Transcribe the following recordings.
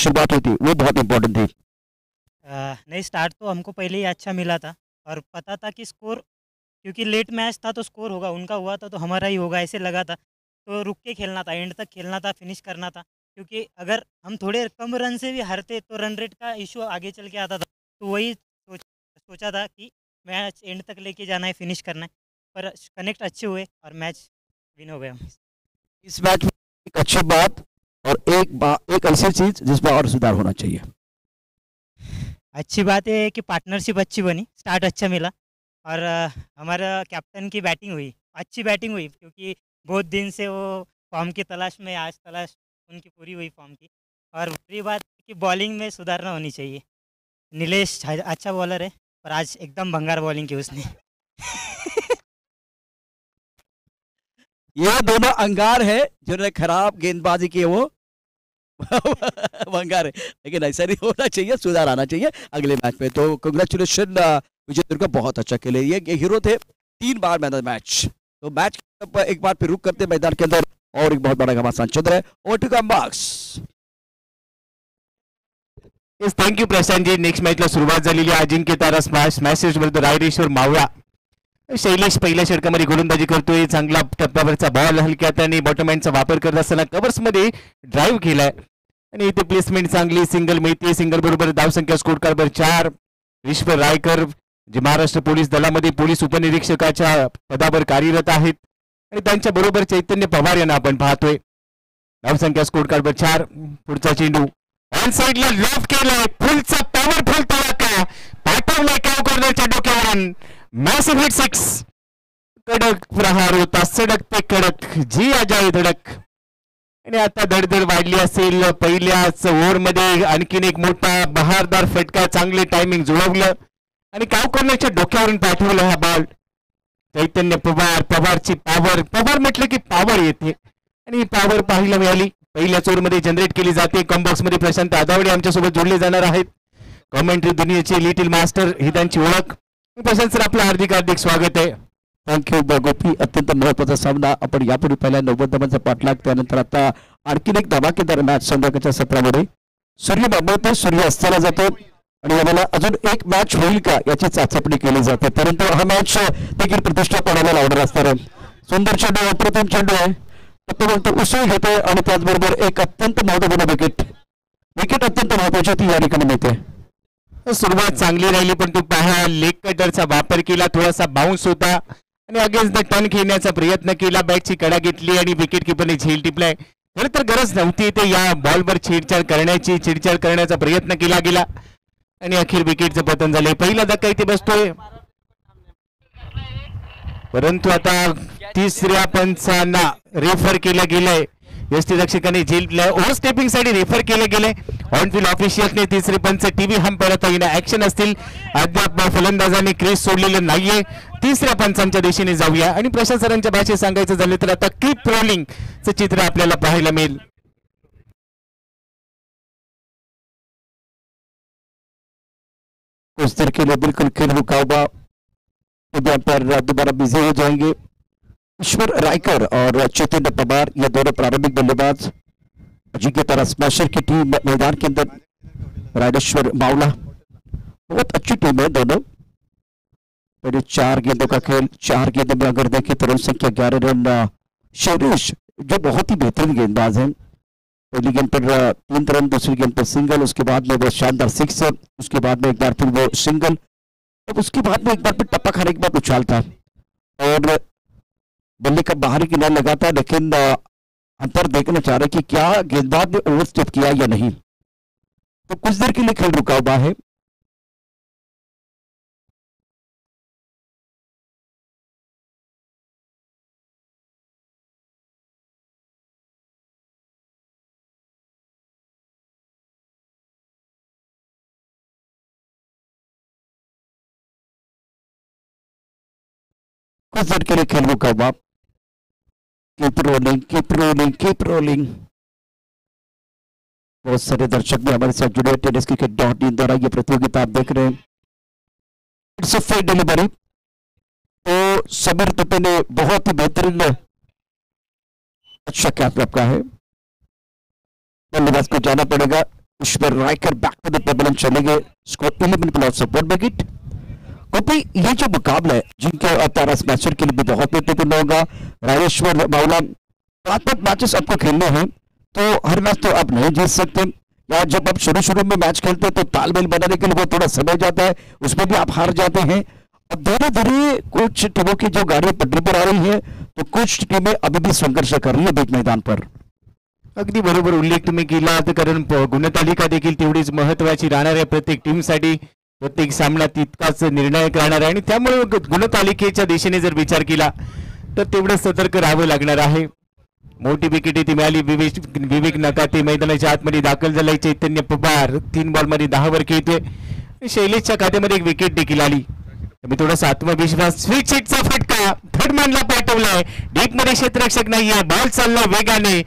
शुरुआत हुई थी वो बहुत इंपॉर्टेंट थी। नहीं, स्टार्ट तो हमको पहले ही अच्छा मिला था और पता था कि स्कोर, क्योंकि लेट मैच था तो स्कोर होगा, उनका हुआ था तो हमारा ही होगा ऐसे लगा था। तो रुक के खेलना था, एंड तक खेलना था, फिनिश करना था, क्योंकि अगर हम थोड़े कम रन से भी हारते तो रन रेट का इशू आगे चल के आता था। तो वही सोचा था कि मैच एंड तक लेके जाना है, फिनिश करना है, पर कनेक्ट अच्छे हुए और मैच विन हो गया। इस मैच में एक अच्छी बात और एक ऐसी चीज जिसमें और सुधार होना चाहिए। अच्छी बात है कि पार्टनरशिप अच्छी बनी, स्टार्ट अच्छा मिला और हमारा कैप्टन की बैटिंग हुई, अच्छी बैटिंग हुई, क्योंकि बहुत दिन से वो फॉर्म की तलाश में, आज तलाश उनकी पूरी हुई फॉर्म की। और दूसरी बात कि बॉलिंग में सुधारना होनी चाहिए। नीलेश अच्छा बॉलर है, पर आज एकदम भंगार बॉलिंग की उसने। ये दोनों अंगार है जिन्होंने खराब गेंदबाजी की है वो भंगार है, लेकिन ऐसा नहीं होना चाहिए, सुधार आना चाहिए अगले मैच में। तो कंग्रेचुलेशन विजय दुर्गा, बहुत अच्छा खेले, ये हीरो थे 3 बार मैन ऑफ द मैच। तो मैच एक बार फिर रुक करते मैदान के अंदर और एक बहुत बड़ा घमासान चल रहा है। Over to combox. Yes, thank you Prashant ji. Next मॅचला सुरुवात झालेली आहे. अजिंक्य तारा स्मॅश मॅसेज विरुद्ध रायरेश्वर मावळा. शैलेश पहिल्या षटकामध्ये गोलंदाजी करतोय, चांगला टप्प्यावरचा बॉल हलक्या हाताने बॉटम हँडचा वापर करत असताना कव्हर्समध्ये ड्राईव्ह केलाय आणि इथे प्लेसमेंट चांगली, सिंगल मिळते. सिंगल बरोबर धावसंख्या स्कोर कार्डवर 4. ईश्वर रायकर जे महाराष्ट्र पोलीस दलामध्ये पोलीस उपनिरीक्षकाच्या पदावर कार्यरत आहेत आणि त्यांच्या बरोबर चैतन्य पवार यांना आपण पाहतोय. धावसंख्या स्कोर कार्डवर 4. पुढचा चेंडू ऑन साइडला लॉफ केलाय, फुलचा पॉवरफुल तडाखा पाठवलाय कॅव कॉर्नरच्या डोक्यावरून. Massive hit 6. कडक प्रहार होता, सडक पे कडक, जी अजाय धडक. आणि आता धडधड वाढली असेल. पहिल्याच ओव्हरमध्ये आणखीन एक मोठा बहारदार फटका, चांगले टायमिंग जुळवलं आणि कॅव कॉर्नरच्या डोक्यावरून पाठवलं हा बॉल. चैतन्य पवार, पवारची पॉवर, पवार म्हटलं की पॉवर येते आणि पॉवर पाहायला मिळाली. पहिल्याच ओव्हरमध्ये जनरेट केली जाते. कॉम्बॉक्समध्ये प्रशांत आदावडे आमच्यासोबत जोडले जाणार आहेत. कॉमेंट्री दुनियेचे लिटिल मास्टर ही त्यांची ओळख. प्रशांत सर, आपलं हार्दिक हार्दिक स्वागत आहे. थँक्यू गोपी. अत्यंत महत्वाचा सामना. आपण यापूर्वी पहिल्या 90 धावांचा पाठलाग, त्यानंतर आता आणखीन एक धमाकेदार मॅच संध्याकाळच्या सत्रामध्ये. सूर्य मावळतो, सूर्य अस्ताला जातो आणि याला अजून एक मॅच होईल का याची चाचपणी केली जाते, परंतु हा मॅच देखील प्रतिष्ठा कोणाला लावणार असणार आहे. सुंदर चेंडू, अप्रतिम चेंडू आहे, फक्त उसळ घेतोय आणि त्याचबरोबर एक अत्यंत महत्वपूर्ण विकेट अत्यंत महत्वाची ती या ठिकाणी मिळते. सुरुवात चांगली राहिली, पण तू पहा लेग कटरचा वापर केला, थोडासा बाउन्स होता आणि अगेन्स्ट द टर्न खेळण्याचा प्रयत्न केला. बॅटची कडा घेतली आणि विकेट किपरने झेल टिपलाय. खरं तर गरज नव्हती ते या बॉलवर छेडछाड करण्याचा प्रयत्न केला गेला आणि अखेर विकेटचं पतन झालंय. पहिला धक्का इथे बसतोय, परंतु आता तिसऱ्या पंचांना रेफर केलं गेलंय. यष्टीरक्षकाने झेल ओव्हरस्टेपिंग साठी रेफर केले गेले. ऑनफिल्ड ऑफिशियलने तिसरे पंच टीव्ही हंपायर ऍक्शन असतील. अद्याप फलंदाजाने क्रीज सोडलेलं नाहीये. तिसऱ्या पंचांच्या दिशेने जाऊया आणि प्रशांत सरांच्या भाषेत सांगायचं झालं तर आता कीप रोलिंगचं चित्र आपल्याला पाहायला मिळेल. उस तरह के लिए बिल्कुल खेल मुकाबला पर दोबारा बिजी हो जाएंगे. ईश्वर रायकर और चैतन्य पवार, ये दोनों प्रारंभिक बल्लेबाज. अजिंक्य तारा स्मैशर की टीम मैदान के अंदर. रायरेश्वर मावला, बहुत अच्छी टीम है दोनों. पहले 4 गेंदों का खेल, 4 गेंदों में अगर देखें तो रन संख्या 11 रन. शैलेश जो बहुत ही बेहतरीन गेंदबाज हैं, पहली गेंद पर 3 रन, दूसरी गेंद पर सिंगल, उसके बाद में वो शानदार 6, उसके बाद में एक बार फिर वो सिंगल, अब उसके बाद में एक बार फिर टप्पा खाने के बाद उछालता और बल्ले का बाहरी किनारा लगाता, लेकिन अंतर देखना चाह रहे कि क्या गेंदबाज ने ओवरस्टेप किया या नहीं. तो कुछ देर के लिए खेल रुका हुआ है. कुछ देर के लिए खेल रुका हुआ. Keep rolling, keep rolling, keep rolling. बहुत सारे दर्शक भी हमारे साथ जुड़े. टेनिस क्रिकेट .in द्वारा ये प्रतियोगिता आप देख रहे हैं. It's a fair delivery. तो समीर दुबे ने बहुत ही बेहतरीन अच्छा कैच रखा है. बल्लेबाज को जाना पड़ेगा. Ishwar Raikar back to the table चले गए, स्कोर 11 प्लस 1 विकेट। कॉपी ये जो मुकाबला है जिनके तारा स्मैशर के लिए भी बहुत महत्वपूर्ण होगा। राजेश्वर मावला 5 मैचेस आपको खेलने हैं तो हर मैच तो आप नहीं जीत सकते, या जब आप शुरू में मैच खेलते हैं तो तालमेल बनाने के लिए वो थोड़ा समय जाता है, उसमें भी आप हार जाते हैं। अब धीरे धीरे कुछ टीमों की जो गाड़ियां पटरी पर आ रही है तो कुछ टीमें अभी भी संघर्ष कर रही है बीच मैदान पर। अगदी बरोबर उल्लेख तुम्ही केला, कारण गुणतालिका देखील तेवढीच महत्वाची राहणार आहे प्रत्येक टीमसाठी। प्रत्येक सामना तितकाच निर्णायक राहणार आहे आणि त्यामुळे गुणतालिकेच्या दिशेने जर विचार केला तर तेवढं सतर्क राहावं लागणार आहे। मोठी विकेट ती मिळाली, विवेक नकाते मैदानाच्या आतमध्ये दाखल झालाय। चैतन्य पवार 3 बॉलमध्ये 10 वर खेळतोय। शैलेशच्या खात्यामध्ये एक विकेट देखील आली। मी थोडासा आत्मविश्वास, स्विच हिटचा फटका थर्डमॅनला पाठवलाय, डीप मध्ये क्षेत्ररक्षक नाहीये, बॉल चाललाय वेगाने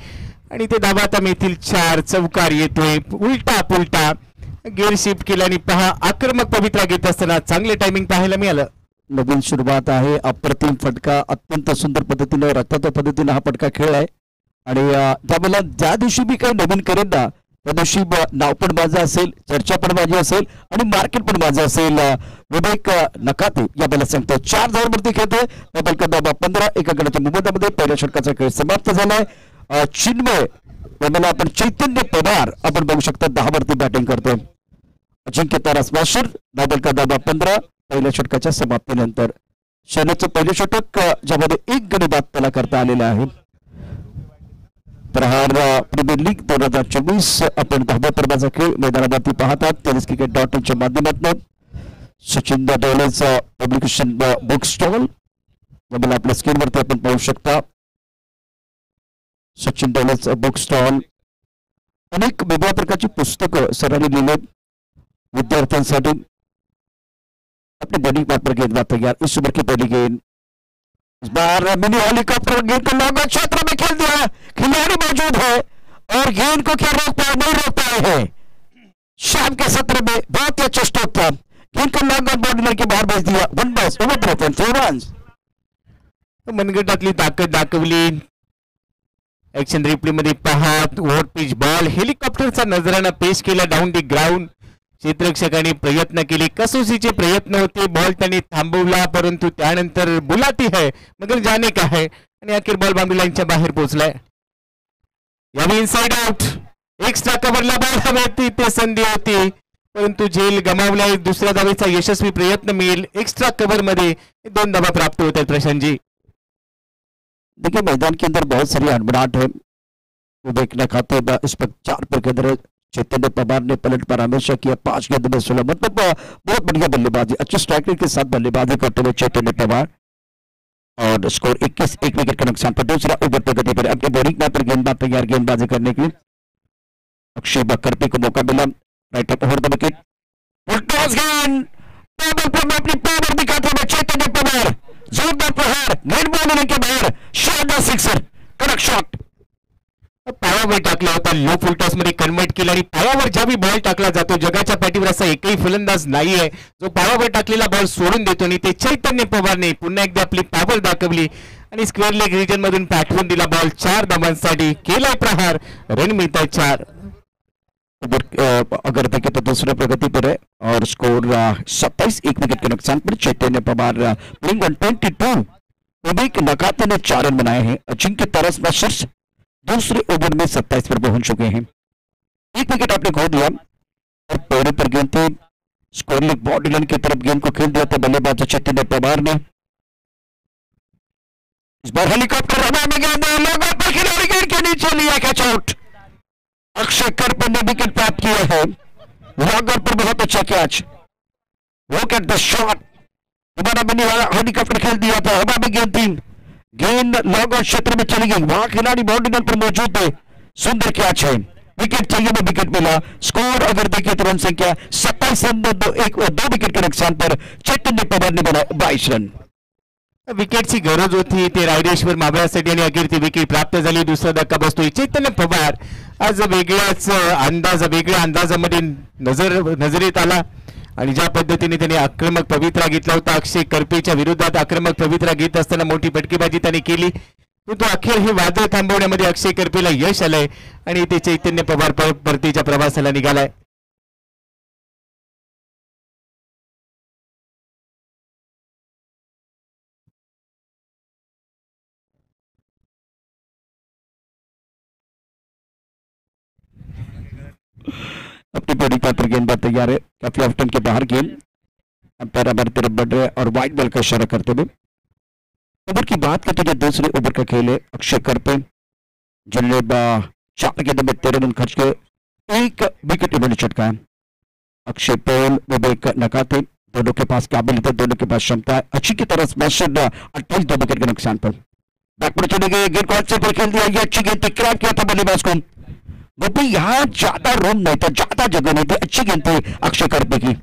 आणि ते धावा आता मिळतील 4। चौकार येतोय, उलटा पुलटा गिअर शिफ्ट केल्याने पहा आक्रमक पवित्रा घेत असताना चांगले टायमिंग पाहायला मिळालं। नवीन सुरुवात आहे, अप्रतिम फटका, अत्यंत सुंदर पद्धतीने रक्ताच्या पद्धतीने हा फटका खेळलाय आणि त्यावेळेला ज्या दिवशी मी काही नवीन करेन ना त्या दिवशी नाव पण माझं असेल, चर्चा पण माझी असेल आणि मार्केट पण माझं असेल। विवेक नकाते यावेळेला सांगतो 4 धावांवरती खेळतोय, डबल का धावा 15 एका गडाच्या मुबंदामध्ये पहिल्या षटकाचा खेळ समाप्त झालाय। चिन्मय यावेळेला आपण चैतन्य पवार आपण बघू शकता 10 वरती बॅटिंग करतोय। अजिंक्य तारा स्मॅशर डबल का धावा 15 पहिल्या षटकाच्या समाप्तीनंतर। शैलेशचं पहिले षटक ज्यामध्ये 1 गडी बाद त्याला करता आलेला आहे। प्रहार प्रीमियर लीग 2024 आपण 10व्या पर्वाचा खेळ मैदानावरती पाहतात tenniscricket.in च्या माध्यमातून। सचिन डोलेचं पब्लिकेशन बुक स्टॉल यावेळेला आपल्या स्क्रीनवरती आपण पाहू शकता। सचिन डोलेचं बुक स्टॉल अनेक वेगळ्या प्रकारची पुस्तकं सरांनी लिहिले विद्यार्थ्यांसाठी। अपनी बॉलिंग पार्ट पर गेंदबाज तैयार, इस ओवर की पहली गेंद, इस बार मिनी हेलीकॉप्टर गेंद को लॉन्ग क्षेत्र में खेल दिया, खिलाड़ी मौजूद है और गेंद को क्या रोक पाए, नहीं रोक पाए हैं। शाम के सत्र में बहुत ही अच्छा स्ट्रोक था, गेंद को लॉन्ग बाउंड्री के बाहर भेज दिया। 1 बॉल ओवर 4 रन्स। मनगटातली ताकद दाखवली। ऍक्शन रिप्ले मध्ये पहा ओव्हर पिच बॉल हेलिकॉप्टरचा नजराना पेश केला डाऊन दी ग्राउंड। क्षेत्ररक्षकांनी प्रयत्न केले, कसोशीचे प्रयत्न होते, बॉल त्यांनी थांबवला परंतु त्यानंतर बुलाती है मगर जाने का है आणि अखेर बॉल बाउंड्री लाईनच्या बाहेर पोहोचलाय। यावेळी इनसाइड आउट, एक्स्ट्रा कव्हरला बॉल हवी ते संधी होती परंतु झेल गमावलाय। दुसऱ्या धावेचा यशस्वी प्रयत्न मिळेल, एक्स्ट्रा कव्हर मध्ये 2 धावा प्राप्त होत आहेत। प्रशांत जी देखिए मैदान के अंदर बहुत सारी हड़बड़ाहट है, विवेक नकाते इस पर 4 पर के अंदर। चैतन्य पवार ने पलट पर हमेशा किया 5 गेंद में 16, मतलब बहुत बढ़िया बल्लेबाजी, अच्छे स्ट्राइक रेट के साथ बल्लेबाजी करते हुए चैतन्य पवार। और स्कोर 21, 1 विकेट का नुकसान पर। दूसरा ओवर प्रगति पर अपने बॉलिंग पर गेंदबाज तैयार गेंदबाजी करने के लिए। अक्षय बकरपी को मौका मिला, right up over the wicket, table पर अपनी पावर दिखाते हुए चैतन्य पवार, जोरदार प्रहार, गेंद बॉल के बाहर, शानदार सिक्सर, कड़क शॉट। पायावर टाकला होता, लो फुल टॉस मध्ये कन्वर्ट केला आणि पायावर ज्यावेळी बॉल टाकला जातो जगाच्या पाठीवर असा एकही फलंदाज नाहीये जो पायावर टाकलेला बॉल सोडून देतो आणि ते चैतन्य पवारने पुन्हा एकदा आपली पॉवर दाखवली आणि स्क्वेअर लेग रिजन मधून पाठवून दिला बॉल। 4 धावांसाठी केला प्रहार, रन मिळतात 4। अगर देखें तो दूसरे प्रगति पर है और स्कोर 27, 1 विकेट के नुकसान पर। चैतन्य पवार प्लेइंग 122, विवेक नकाते ने 4 रन बनाए हैं। अजिंक्य तारा स्मैशर्स दूसरे ओवर में 27 पर पहुंच चुके हैं। 1 विकेट आपने खो दिया और पहले पर गेंद थे, स्कोर लेग बॉडी लाइन की तरफ गेंद को खेल दिया था बल्लेबाज चैतन्य पवार ने। इस बार हेलीकॉप्टर हवा में गेंद लगा पर खिलाड़ी गेंद के नीचे लिया, कैच आउट। अक्षय करपन ने विकेट प्राप्त किया है, लॉगर पर बहुत अच्छा catch, look at the shot. दोबारा मैंने हेलीकॉप्टर खेल दिया था, हवा में गेंद थी, गेंद लॉगर क्षेत्र में चली गई, वहां खिलाड़ी बाउंड्री लाइन पर मौजूद थे, सुंदर कैच है, विकेट चाहिए में विकेट मिला। स्कोर अगर देखें तो रन संख्या 27 रन 2 विकेट के नुकसान पर चैतन्य पवार ने बनाए 22 रन। विकेटची गरज होती ते रायडेश्वर मावळ्यासाठी आणि अखेर ती विकेट प्राप्त झाली। दुसरा धक्का बसतोय चैतन्य पवार आज वेगळ्या अंदाजामध्ये नजरेत आला आणि ज्या पद्धतीने त्याने आक्रमक पवित्रा घेतला होता, अक्षय करपेच्या विरोधात आक्रमक पवित्रा घेत असताना मोठी फटकेबाजी त्याने केली तो अखेर हे वादळ थांबवण्यामध्ये अक्षय करपेला यश आलंय आणि ते चैतन्य पवार परतीच्या प्रवासाला निघालाय. अपनी बड़ी पात्र गेंदबाज तैयार है, काफी ऑफ टर्न के बाहर गेंद, अंपायर हमारी तरफ बढ़ रहे हैं और वाइड बॉल का इशारा करते हुए ओवर की बात करते हैं. दूसरे ओवर का खेल है. अक्षय करपे जिन्होंने 4 गेंदों में 13 रन खर्च के 1 विकेट इन्होंने चटकाया. अक्षय पॉल विवेक नकाते दोनों के पास काबिलियत है, दोनों के पास क्षमता है. अच्छी की तरह स्मैशर 28 2 विकेट के नुकसान पर बैक पर चले गए. गेंद को अच्छे पर खेल दिया. ये अच्छी गेंद थी, क्रैक किया था बल्लेबाज को. वो भी यहाँ ज्यादा रूम नहीं था, ज्यादा जगह नहीं थी. अच्छी गेंद थी अक्षय करपे की.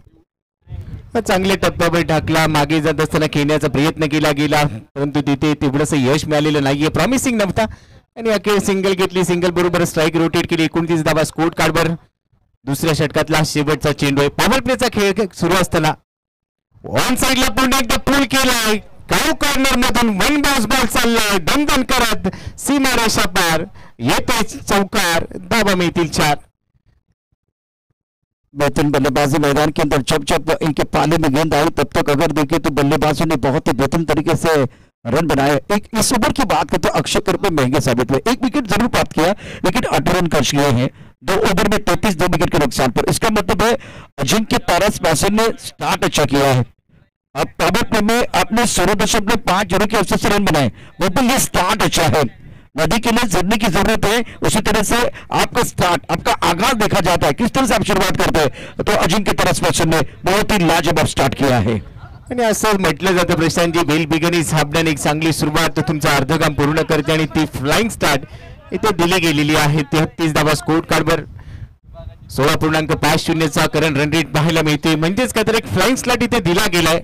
चांगले टप्प्यावर टाकला. मागे जात असताना खेळण्याचा प्रयत्न केला गेला परंतु तिथे तेवढंसं यश मिळालेलं नाहीये. प्रॉमिसिंग नव्हता आणि अखेर सिंगल घेतली. सिंगल बरोबर स्ट्राईक रोटेट केली. 29 धावा स्कोर कार्डवर. दुसऱ्या षटकातला शेवटचा चेंडू आहे. पॉवर प्लेचा खेळ सुरू असताना ऑन साइडला पुन्हा एकदा पूल केलाय. काऊ कॉर्नर मधून वन बाउन्स बॉल चाललाय दणदण करत सीमा रेषा पार. येते चौकार. धावा मिळतील 4. बेहतरीन बल्लेबाजी मैदान के अंदर जब जब इनके पाले में गेंद आई तब तक अगर देखें तो बल्लेबाजों ने बहुत ही बेहतरीन तरीके से रन बनाए. एक इस ओवर की बात करते तो अक्षय करपे महंगे साबित हुए. 1 विकेट जरूर प्राप्त किया लेकिन 8 रन खर्च किए हैं 2 ओवर में 33 2 विकेट के नुकसान पर. इसका मतलब है अजिंक्य तारा स्मैशर ने स्टार्ट अच्छा किया है. अब पावर प्ले में आपने 16.5 रनों के अवसर से रन बनाए, वो भी ये स्टार्ट अच्छा है. नदी के लिए जरने की जरूरत है. उसी तरह से आपका स्टार्ट, आपका आगाज देखा जाता है, किस तरह से आप शुरुआत करते हैं. तो अजिंक्य तारा स्मैशर ने बहुत ही लाजवाब स्टार्ट किया है. आणि असं म्हटलं जातं प्रशांतजी वेल बिगन इज हॅपनिंग. एक चांगली सुरुवात तुमचं अर्ध काम पूर्ण करते आणि ती फ्लाइंग स्टार्ट इथे दिली गेलेली आहे. 33 धावा स्कोर कार्डवर 16.50 करंट रन रेट पाहायला मिळते. म्हणजेच काय तर एक फ्लाइंग स्टार्ट इथे दिला गेलाय.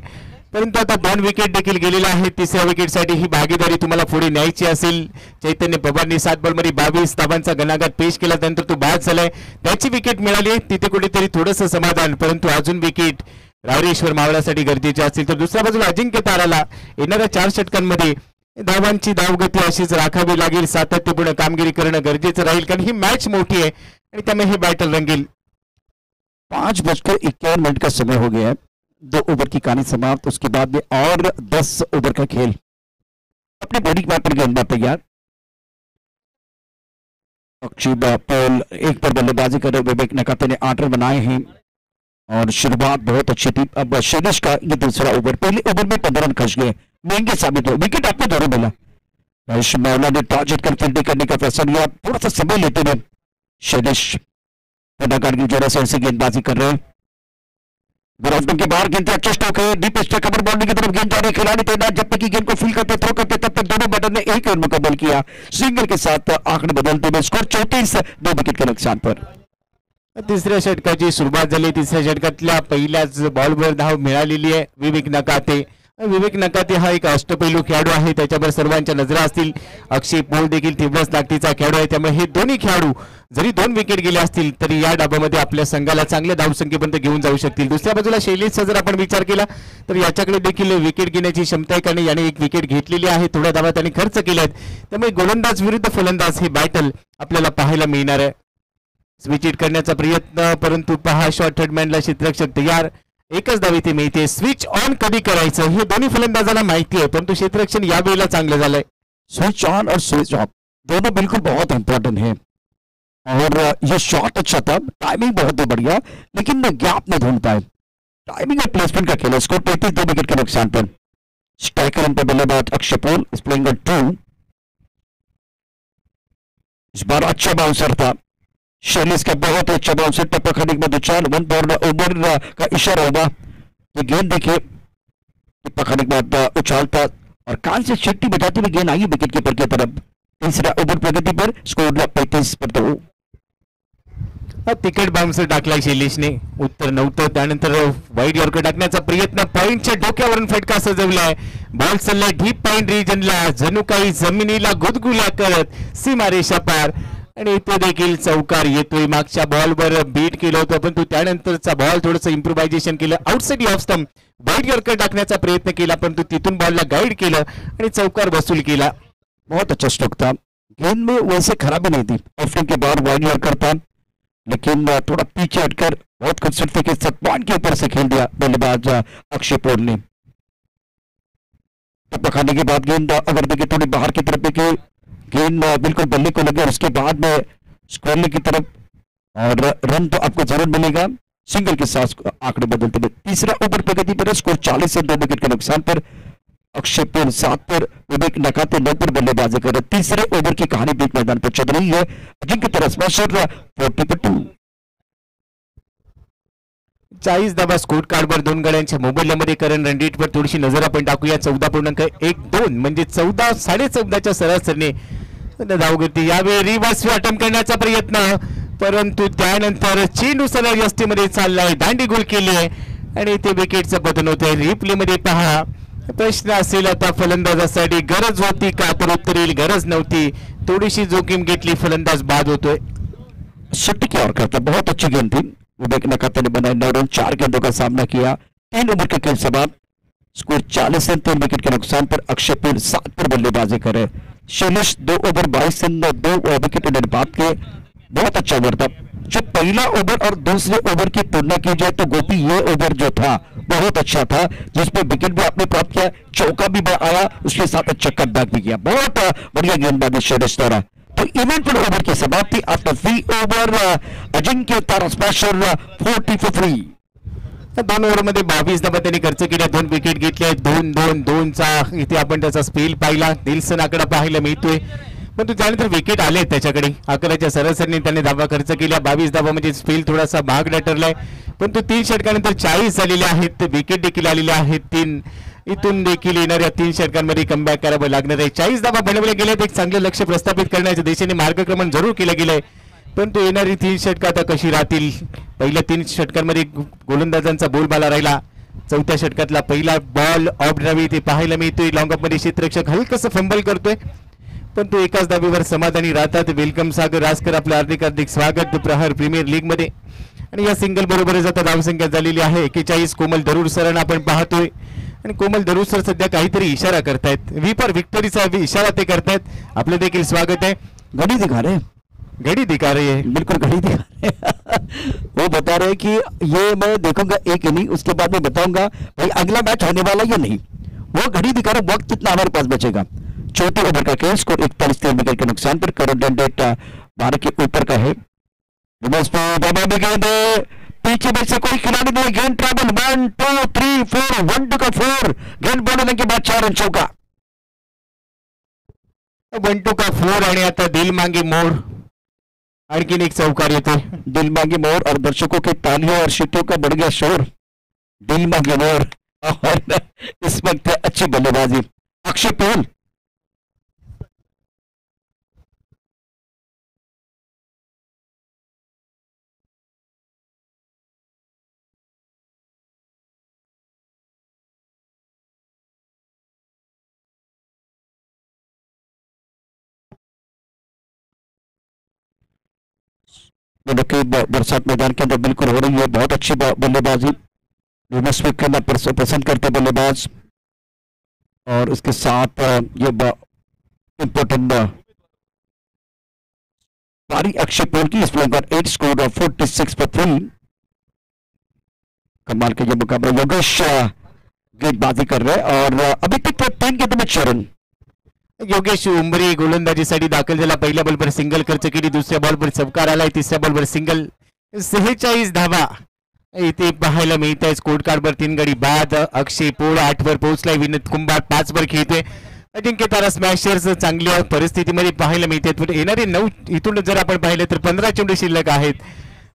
परंतु आता 2 विकेट देखील गेलेला आहे. तिसऱ्या विकेटसाठी ही भागीदारी तुम्हाला पुढे न्यायची असेल. चैतन्य पवारने 7 बॉलमध्ये 22 धावांचा गणाघात पेश केला. त्यानंतर तो बाद झालाय. त्याची विकेट मिळाली तिथे कुठेतरी थोडंसं समाधान. परंतु अजून विकेट रायरेश्वर मावळासाठी गरजेचे असतील तर दुसऱ्या बाजूला अजिंक्य ताराला येणाऱ्या 4 षटकांमध्ये धावांची धावगती अशीच राखावी लागेल. सातत्यपूर्ण कामगिरी करणं गरजेचं राहील कारण ही मॅच मोठी आहे आणि त्यामुळे हे बॅटल रंगेल. 5:51 का समय हो गया है. 2 ओवर की कहानी समाप्त. उसके बाद में और 10 ओवर का खेल. अपने बॉडी पर गेंदबाज तैयार. अक्षय पॉल 1 पर बल्लेबाजी कर रहे. विवेक नकाते ने 8 रन बनाए हैं और शुरुआत बहुत अच्छी थी. अब शैलेश का ये दूसरा ओवर. पहले ओवर में 15 रन खर्च गए, महंगे साबित हुए. विकेट आपने दोनों मिला. महेश मावला ने टॉस जीतकर फील्डिंग करने का फैसला लिया. थोड़ा सा समय लेते हुए शैलेश कलाकार की जरा से ऐसी गेंदबाजी कर रहे हैं. ग्राउंड के बाहर गेंद अच्छा स्ट्रोक है. डीप स्ट्रोक कवर बाउंड्री की तरफ गेंद जा रही. खिलाड़ी तैनात जब तक की गेंद को फील करते थ्रो करते तब तक दोनों बैटर ने 1 रन मुकम्मल किया. सिंगल के साथ आंकड़े बदलते हुए स्कोर 34 2 विकेट के नुकसान पर. तिसऱ्या षटकाची सुरुवात झाली. तिसऱ्या षटकातल्या पहिल्याच बॉलवर धाव मिळालेली आहे विवेक नकाते. विवेक नकाते हा एक अष्टपैलू खेळाडू आहे. त्याच्यावर सर्वांच्या नजरा असतील. अक्षय पॉल देखील तीव्रच ताकदीचा खेळाडू आहे. त्यामुळे हे दोन्ही खेळाडू जरी 2 विकेट गेले असतील तरी या डावामध्ये आपल्या संघाला चांगल्या धावसंख्येपर्यंत घेऊन जाऊ शकतील. दुसऱ्या बाजूला शैलेशचा जर आपण विचार केला तर याच्याकडे देखील विकेट घेण्याची क्षमता आहे कारण याने 1 विकेट घेतलेली आहे. थोड्या धावा त्यांनी खर्च केल्या आहेत. त्यामुळे गोलंदाज विरुद्ध फलंदाज हे बॅटल आपल्याला पाहायला मिळणार आहे. स्विच हिट करण्याचा प्रयत्न परंतु पहा शॉर्ट थर्डमॅनला क्षेत्ररक्षक तयार. 1च धाव इथे मिळते. स्विच ऑन कधी करायचं हे दोन्ही फलंदाजांना माहिती आहे परंतु क्षेत्ररक्षण यावेळेला चांगलं झालंय. स्विच ऑन और स्विच ऑफ दोनों बिल्कुल बहुत इंपॉर्टेंट है. और ये शॉट अच्छा था, टाइमिंग बहुत ही बढ़िया, लेकिन गैप नहीं ढूंढ पाए. टाइमिंग और प्लेसमेंट का खेल. स्कोर 35 2 विकेट के नुकसान पर. स्ट्राइकर पर बल्लेबाज अक्षय पॉल इज प्लेइंग ऑन 2. इस बार अच्छा बाउंसर था. शैलेश का बहुत अच्छा बाउंसर. टप्पा खाने के बाद 4 1 पर ओवर का इशारा होगा. तो गेंद देखिए टप्पा खाने के बाद उछालता और कान से छिट्टी बजाती हुई गेंद आई विकेट कीपर की तरफ. तीसरा ओवर प्रगति पर स्कोर 35 पर 2. तिकट बाउन्सर टाकलाय शैलेशने. उत्तर नव्हतं. त्यानंतर वाईड यॉर्कर टाकण्याचा प्रयत्न. पॉइंटच्या डोक्यावरून फटका सजवलाय. बॉल चाललाय डीप पॉइंट रिजनला. जणू काही जमिनीला गुदगुल्या करत सीमारेषा पार आणि इथे देखील चौकार येतोय. मागच्या बॉलवर बीट केलं होतं परंतु त्यानंतरचा बॉल थोडंसं इम्प्रोव्हायझेशन केलं. Outside off stump wide yorker टाकण्याचा प्रयत्न केला परंतु तिथून बॉलला गाईड केलं आणि चौकार वसूल केला. बहुत अच्छा स्ट्रोक था, गेंद में वैसे खराबी नहीं थी, ऑफिंग के बाद वाइड यॉर्कर था, लेकिन थोड़ा पीछे हटकर बहुत खूबसूरती के साथ पॉइंट के ऊपर से खेल दिया बल्लेबाज अक्षय पोल ने। टप्पा खाने के बाद गेंद अगर देखे थोड़ी बाहर की तरफ देखिए, गेंद बिल्कुल बल्ले को लगे और उसके बाद में स्क्वायर की तरफ, और रन तो आपको जरूर मिलेगा सिंगल के साथ आंकड़े बदलते हुए। तीसरा ओवर प्रगति पर, स्कोर 40 से 2 विकेट के नुकसान पर। अक्षय पोल 7 पर, विवेक नकाते 9 पर बल्लेबाजी कर रहे। तीसरे ओवर की कहानी बीच मैदान पर चल रही है। अजिंक्य तरह स्मैशर 40 40 धावा स्कोर कार्डवर 2 गड्यांच्या मोबदल्यामध्ये. करंट रन रेटवर थोडीशी नजर आपण टाकूया. 14.12 म्हणजे 14 14.5च्या सरासरीने धावगती. यावेळी रिव्हर्स अटेम्प्ट करण्याचा प्रयत्न, परंतु त्यानंतर चेंडू सरळ यष्टीमध्ये चाललाय, दांडी गोल केली आहे आणि ते विकेटचं पतन होतंय. रिप्ले मध्ये पहा. प्रश्न असेल आता फलंदाजासाठी, गरज होती का, तर उत्तर येईल गरज नव्हती. थोडीशी जोखीम घेतली, फलंदाज बाद होतोय. छुट्टी की ओर करता, बहुत अच्छी गेंद थी, विवेक नकाते ने बनाए 9 रन, 4 गेंदों का सामना किया। 3 ओवर के खेल के बाद स्कोर 40 रन 3 विकेट के नुकसान पर। अक्षय पोल 7 पर बल्लेबाजी करे। शैलेश 2 ओवर 22 रन 2 विकेट निर्पात के, बहुत अच्छा ओवर था। जो पहला ओवर और दूसरे ओवर की तुलना की जाए तो गोपी ये ओवर जो था बहुत अच्छा था, जिसमें विकेट भी आपने प्राप्त किया, चौका भी आया, उसके साथ अच्छा कटबैक भी किया। बहुत बढ़िया गेंदबाजी शैलेश द्वारा। तो इवेंटफुल ओवर की समाप्ति after 3 over. Ajinkya Tara smasher 40 for 3। 2 ओव्हरमध्ये 22 धावा त्यांनी खर्च केल्या, 2 विकेट घेतल्या, 2-2-2चा इथे आपण त्याचा स्पेल पाहिला. दिलसन आकडा पाहायला मिळतोय, परंतु त्यानंतर विकेट आले त्याच्याकडे. अकराच्या सरासरीने त्यांनी धावा खर्च केल्या. 22 धावा म्हणजे स्पेल थोडासा महागडा ठरलाय, परंतु 3 षटकानंतर 40 झालेले आहेत. विकेट देखील आलेले आहेत 3. इथून देखील येणाऱ्या 3 षटकांमध्ये कमबॅक करावं लागणार आहे. 40 धावा बनवल्या गेल्यात. एक चांगले लक्ष प्रस्थापित करण्याच्या दिशेने मार्गक्रमण जरूर केलं गेलंय, परंतु येणारी 3 षटकं आता कशी राहतील. पहिल्या 3 षटकांमध्ये गोलंदाजांचा बोलबाला राहिला. 4थ्या षटकातला पहिला बॉल ऑफ ड्रावी ते पाहायला मिळतोय. लॉंग ऑफ मध्ये क्षेत्ररक्षक हलकसं फंबल करतोय, पण तो एकाच धावेवर समाधानी राहतात. वेलकम सागर रासकर, आपलं हार्दिक हार्दिक स्वागत प्रहार प्रीमियर लीग मध्ये. आणि या सिंगल बरोबरच आता धावसंख्या झालेली आहे 41. कोमल दरूर सरांना आपण पाहतोय, आणि कोमल दरूर सर सध्या काहीतरी इशारा करतायत. वी फॉर विक्टरीचा इशारा ते करतायत. आपलं देखील स्वागत आहे. घड़ी दिखा रहे, घड़ी दिखा रही है, बिल्कुल घड़ी दिखा रहे। वो बता रहे कि ये मैं देखूंगा एक इनिंग, उसके बाद मैं बताऊंगा भाई अगला मैच होने वाला या नहीं। वो घड़ी दिखा रहे, वक्त कितना हमारे पास बचेगा। 4थे ओवर का खेल, स्कोर 41 3 विकेट के नुकसान पर। करंट रन रेट 12 के ऊपर का है। पीछे बैठ से कोई खिलाड़ी नहीं, गेंद ट्रैवल 1 2 3 4 1 2 का 4, गेंद बोलने के बाद 4 रन चौका। 1 2 का 4 आणि आता दिल मांगे मोर, आणखीन एक चौकार येतो. दिल मांगे मोर और दर्शकों की तालियों और सीटों का बढ़ गया शोर। दिल मांगे मोर, और इस वक्त अच्छी बल्लेबाजी अक्षय पोल। बरसात मैदान के अंदर बिल्कुल हो रही है, बहुत अच्छी बल्लेबाजी करना पसंद करते बल्लेबाज। और इसके साथ ये इंपॉर्टेंट पारी अक्षय पोल की, इस पर 8 स्कोर 46 for 3। कमाल के ये मुकाबला योगेश गेंदबाजी कर रहे हैं, और अभी तक 3 गेंदों में 6 रन। योगेश उंबरी गोलंदाजीसाठी दाखल झाला. पहिल्या बॉलवर सिंगल खर्च केली, दुसऱ्या बॉलवर चौकार आलाय, तिसऱ्या बॉलवर सिंगल. 46 धावा इथे पाहायला मिळत आहे. स्कोर कार्डवर 3 गडी बाद. अक्षय पोळ 8 वर पोहोचलाय, विनीत कुंभार 5 वर खेळतोय. अजिंक्य तारा स्मॅशर्स चांगल्या परिस्थितीमध्ये पाहायला मिळतात. येणारे 9 इथून जर आपण पाहिलं तर 15 चेंडू शिल्लक आहेत,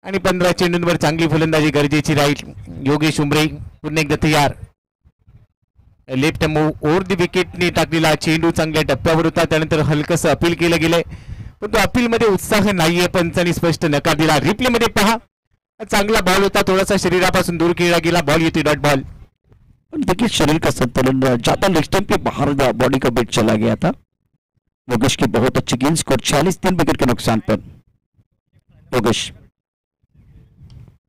आणि 15 चेंडूंवर चांगली फलंदाजी गरजेची राहील. योगेश उंबरे पुन्हा एकदा तयार. लेफ्ट मूव ओव्हर दी विकेटने टाकलेला चेंडू चांगल्या टप्प्यावर होता. त्यानंतर हलकसं अपील केलं गेलंय, परंतु अपील मध्ये उत्साह नाहीये, पंचांनी स्पष्ट नकार दिला. रिप्ले मध्ये पहा, चांगला बॉल होता, थोडासा शरीरापासून दूर खेळला गेला, बॉल येते डॉट बॉल. देखिए शरीर का संतुलन ज्यादा लेग स्टंप के बाहर बॉडी का वेट चला गया था। योगेश की बहुत अच्छी गेंद, स्कोर 46 3 विकेट के नुकसान पर। योगेश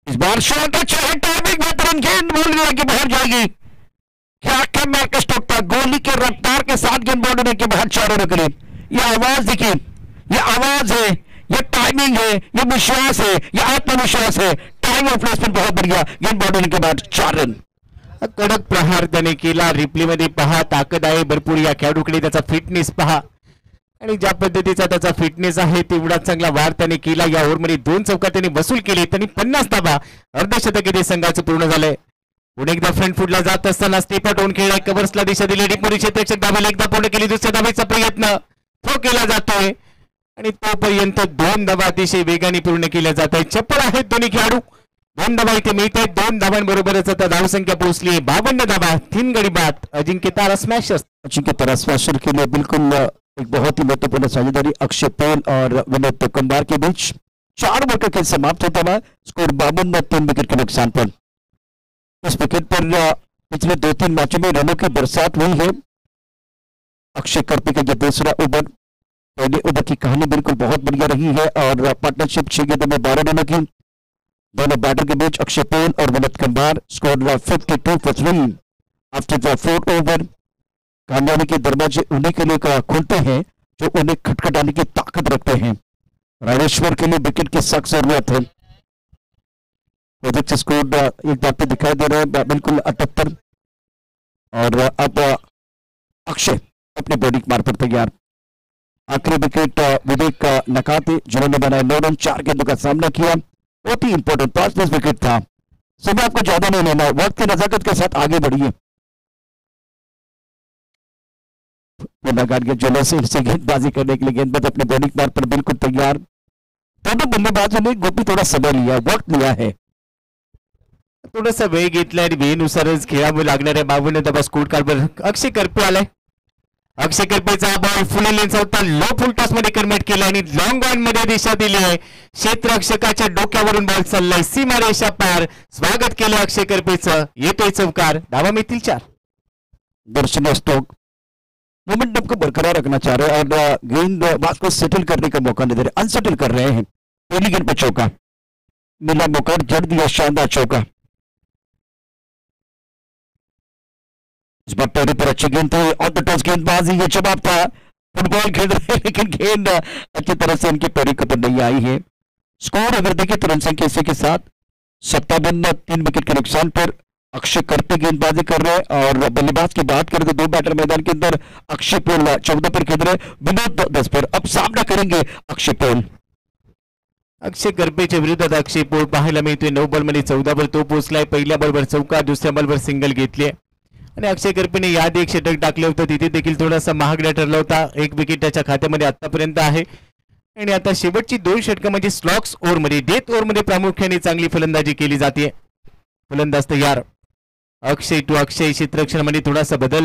इस बार शॉट अच्छा है, टाइमिंग बेहतरीन, गेंद भूल गया कि बाहर जाएगी। क्या मैच का स्ट्रोक था, गोली के रफ्तार के साथ गेंद बाउंड्री के बाहर 4 रन निकले। ये आवाज देखिए, ये आवाज है, ये टाइमिंग है, ये विश्वास है, ये आत्मविश्वास है। टाइम ऑफ प्लेसमेंट बहुत बढ़िया, गेंद बॉल होने के बाद 4 रन। कडक प्रहार त्याने केला, रिप्ले मध्ये पहा, ताकद आहे भरपूर या खेळाडूकडे, त्याचा फिटनेस पहा आणि ज्या पद्धतीचा त्याचा फिटनेस आहे तेवढा चांगला वार त्याने केला। या ओव्हरमध्ये 2 चौकार त्याने वसूल केले, त्यांनी 50 धावा, अर्धशतक इथे संघाचं पूर्ण झालंय। पुन्हा एकदा फ्रंट फुटला जात असताना स्टेप आउट होऊन खेळला, कव्हर्सला दिशा दिली, डीपमध्ये क्षेत्ररक्षक धावेल, एकदा पूर्ण केली, दुसऱ्या धावेचा प्रयत्न थ्रो केला जातोय आणि तोपर्यंत 2 धावा अतिशय वेगाने पूर्ण केल्या जात आहेत। चप्पल आहेत दोन्ही खेळाडू, 2 धावा इथे मिळत आहेत। 2 धावांबरोबरच आता धावसंख्या पोहोचली 52 धावा, 3 गडी बाद। अजिंक्य तारा स्मॅशर, अजिंक्य तारा स्मॅशर के लिए बिल्कुल एक बहुत ही महत्वपूर्ण साझेदारी अक्षय पोल और विनोद कुंभार के बीच। 4 ओवर का खेल समाप्त होता हुआ, स्कोर 52 3 विकेट के नुकसान पर। इस विकेट पर पिछले 2-3 मैचों में रनों की बरसात हुई है। अक्षय करपे का जो दूसरा ओवर, पहले ओवर की कहानी बिल्कुल बहुत बढ़िया रही है और पार्टनरशिप 6 गेंदों में 12 रनों की दोनों बैटर के बीच। अक्षय पोल और Vinod Kumbhar score 52 for 3 after the 4th over. कामयाबी के दरवाजे उन्हीं के लिए खुलते हैं जो उन्हें खटखटाने की ताकत रखते हैं। राणेश्वर के लिए विकेट की सख्त जरूरत है। प्रोजेक्ट स्कोर एक बार पे दिखाई दे रहा है बिल्कुल 78 और अब अक्षय अपने बॉडी मार पर तैयार। आखिरी विकेट विवेक नकाते जिन्होंने बनाए 9 रन, 4 गेंदों का सामना किया। बहुत ही इंपॉर्टेंट 5 विकेट था। समय आपको ज्यादा नहीं लेना, वक्त की नजाकत के साथ आगे बढ़िए। से गेंदबाजी करने के लिए गेंदबाज अपने बॉलिंग मार पर बिल्कुल तैयार। दोनों बल्लेबाजों ने गोपी थोड़ा समय लिया, वक्त लिया है, थोडासा वेळ घेतला आणि वेळेनुसारच खेळावे लागणाऱ्या 52 धावा स्कोर कार्डवर अक्षय करपे आलाय। अक्षय करपेचा बॉल फुल लेन्स होता, लो फुल टॉस मध्ये कन्वर्ट केला आणि लॉंग ऑन मध्ये दिशा दिली आहे। क्षेत्ररक्षकाच्या डोक्यावरून बॉल चाललाय सीमारेषा पार। स्वागत केलं अक्षय करपेचं, येतोय चौकार, धावा मिळतील 4। दर्शन स्टोक मोमेंटम को बरकरार रखना चाह रहे हैं और गेंदबाज को सेटल करने का मौका नहीं दे रहे, अनसेटल कर रहे हैं। पहली गेंद पर चौका मिला, मौका जड़ दिया, शानदार चौका। इस बार पहले पर अच्छी गेंद थी, ऑन द टॉस गेंदबाजी, ये जवाब था। फुटबॉल खेल रहे हैं लेकिन गेंद अच्छी तरह से इनके पैरी पर नहीं आई है। स्कोर अगर देखें तो रन संख्या इसी के साथ 57 3 विकेट के नुकसान पर अक्षय करपे गेंदबाजी कर रहे हैं। और बल्लेबाज की बात करें तो 2 बैटर मैदान के अंदर, अक्षय पोल 14 पर खेल रहे, विनोद 10 पर। अब सामना करेंगे अक्षय पोल। अक्षय करपेच्या विरोधात अक्षय पोल पाहायला मिळतोय। 9 बॉलमध्ये 14 वर तो पोहोचलाय। पहिल्या बॉलवर चौकार, दुसऱ्या बॉलवर सिंगल घेतली आणि अक्षय करपेने याआधी एक षटक टाकले होते, तिथे देखील थोडासा महागडा ठरला होता। 1 विकेट त्याच्या खात्यामध्ये आतापर्यंत आहे आणि आता शेवटची 2 षटकं म्हणजे स्लॉक्स ओव्हरमध्ये, डेथ ओव्हरमध्ये प्रामुख्याने चांगली फलंदाजी केली जाते। फलंदाज तयार, अक्षय टू अक्षय। क्षेत्ररक्षणामध्ये थोडासा बदल,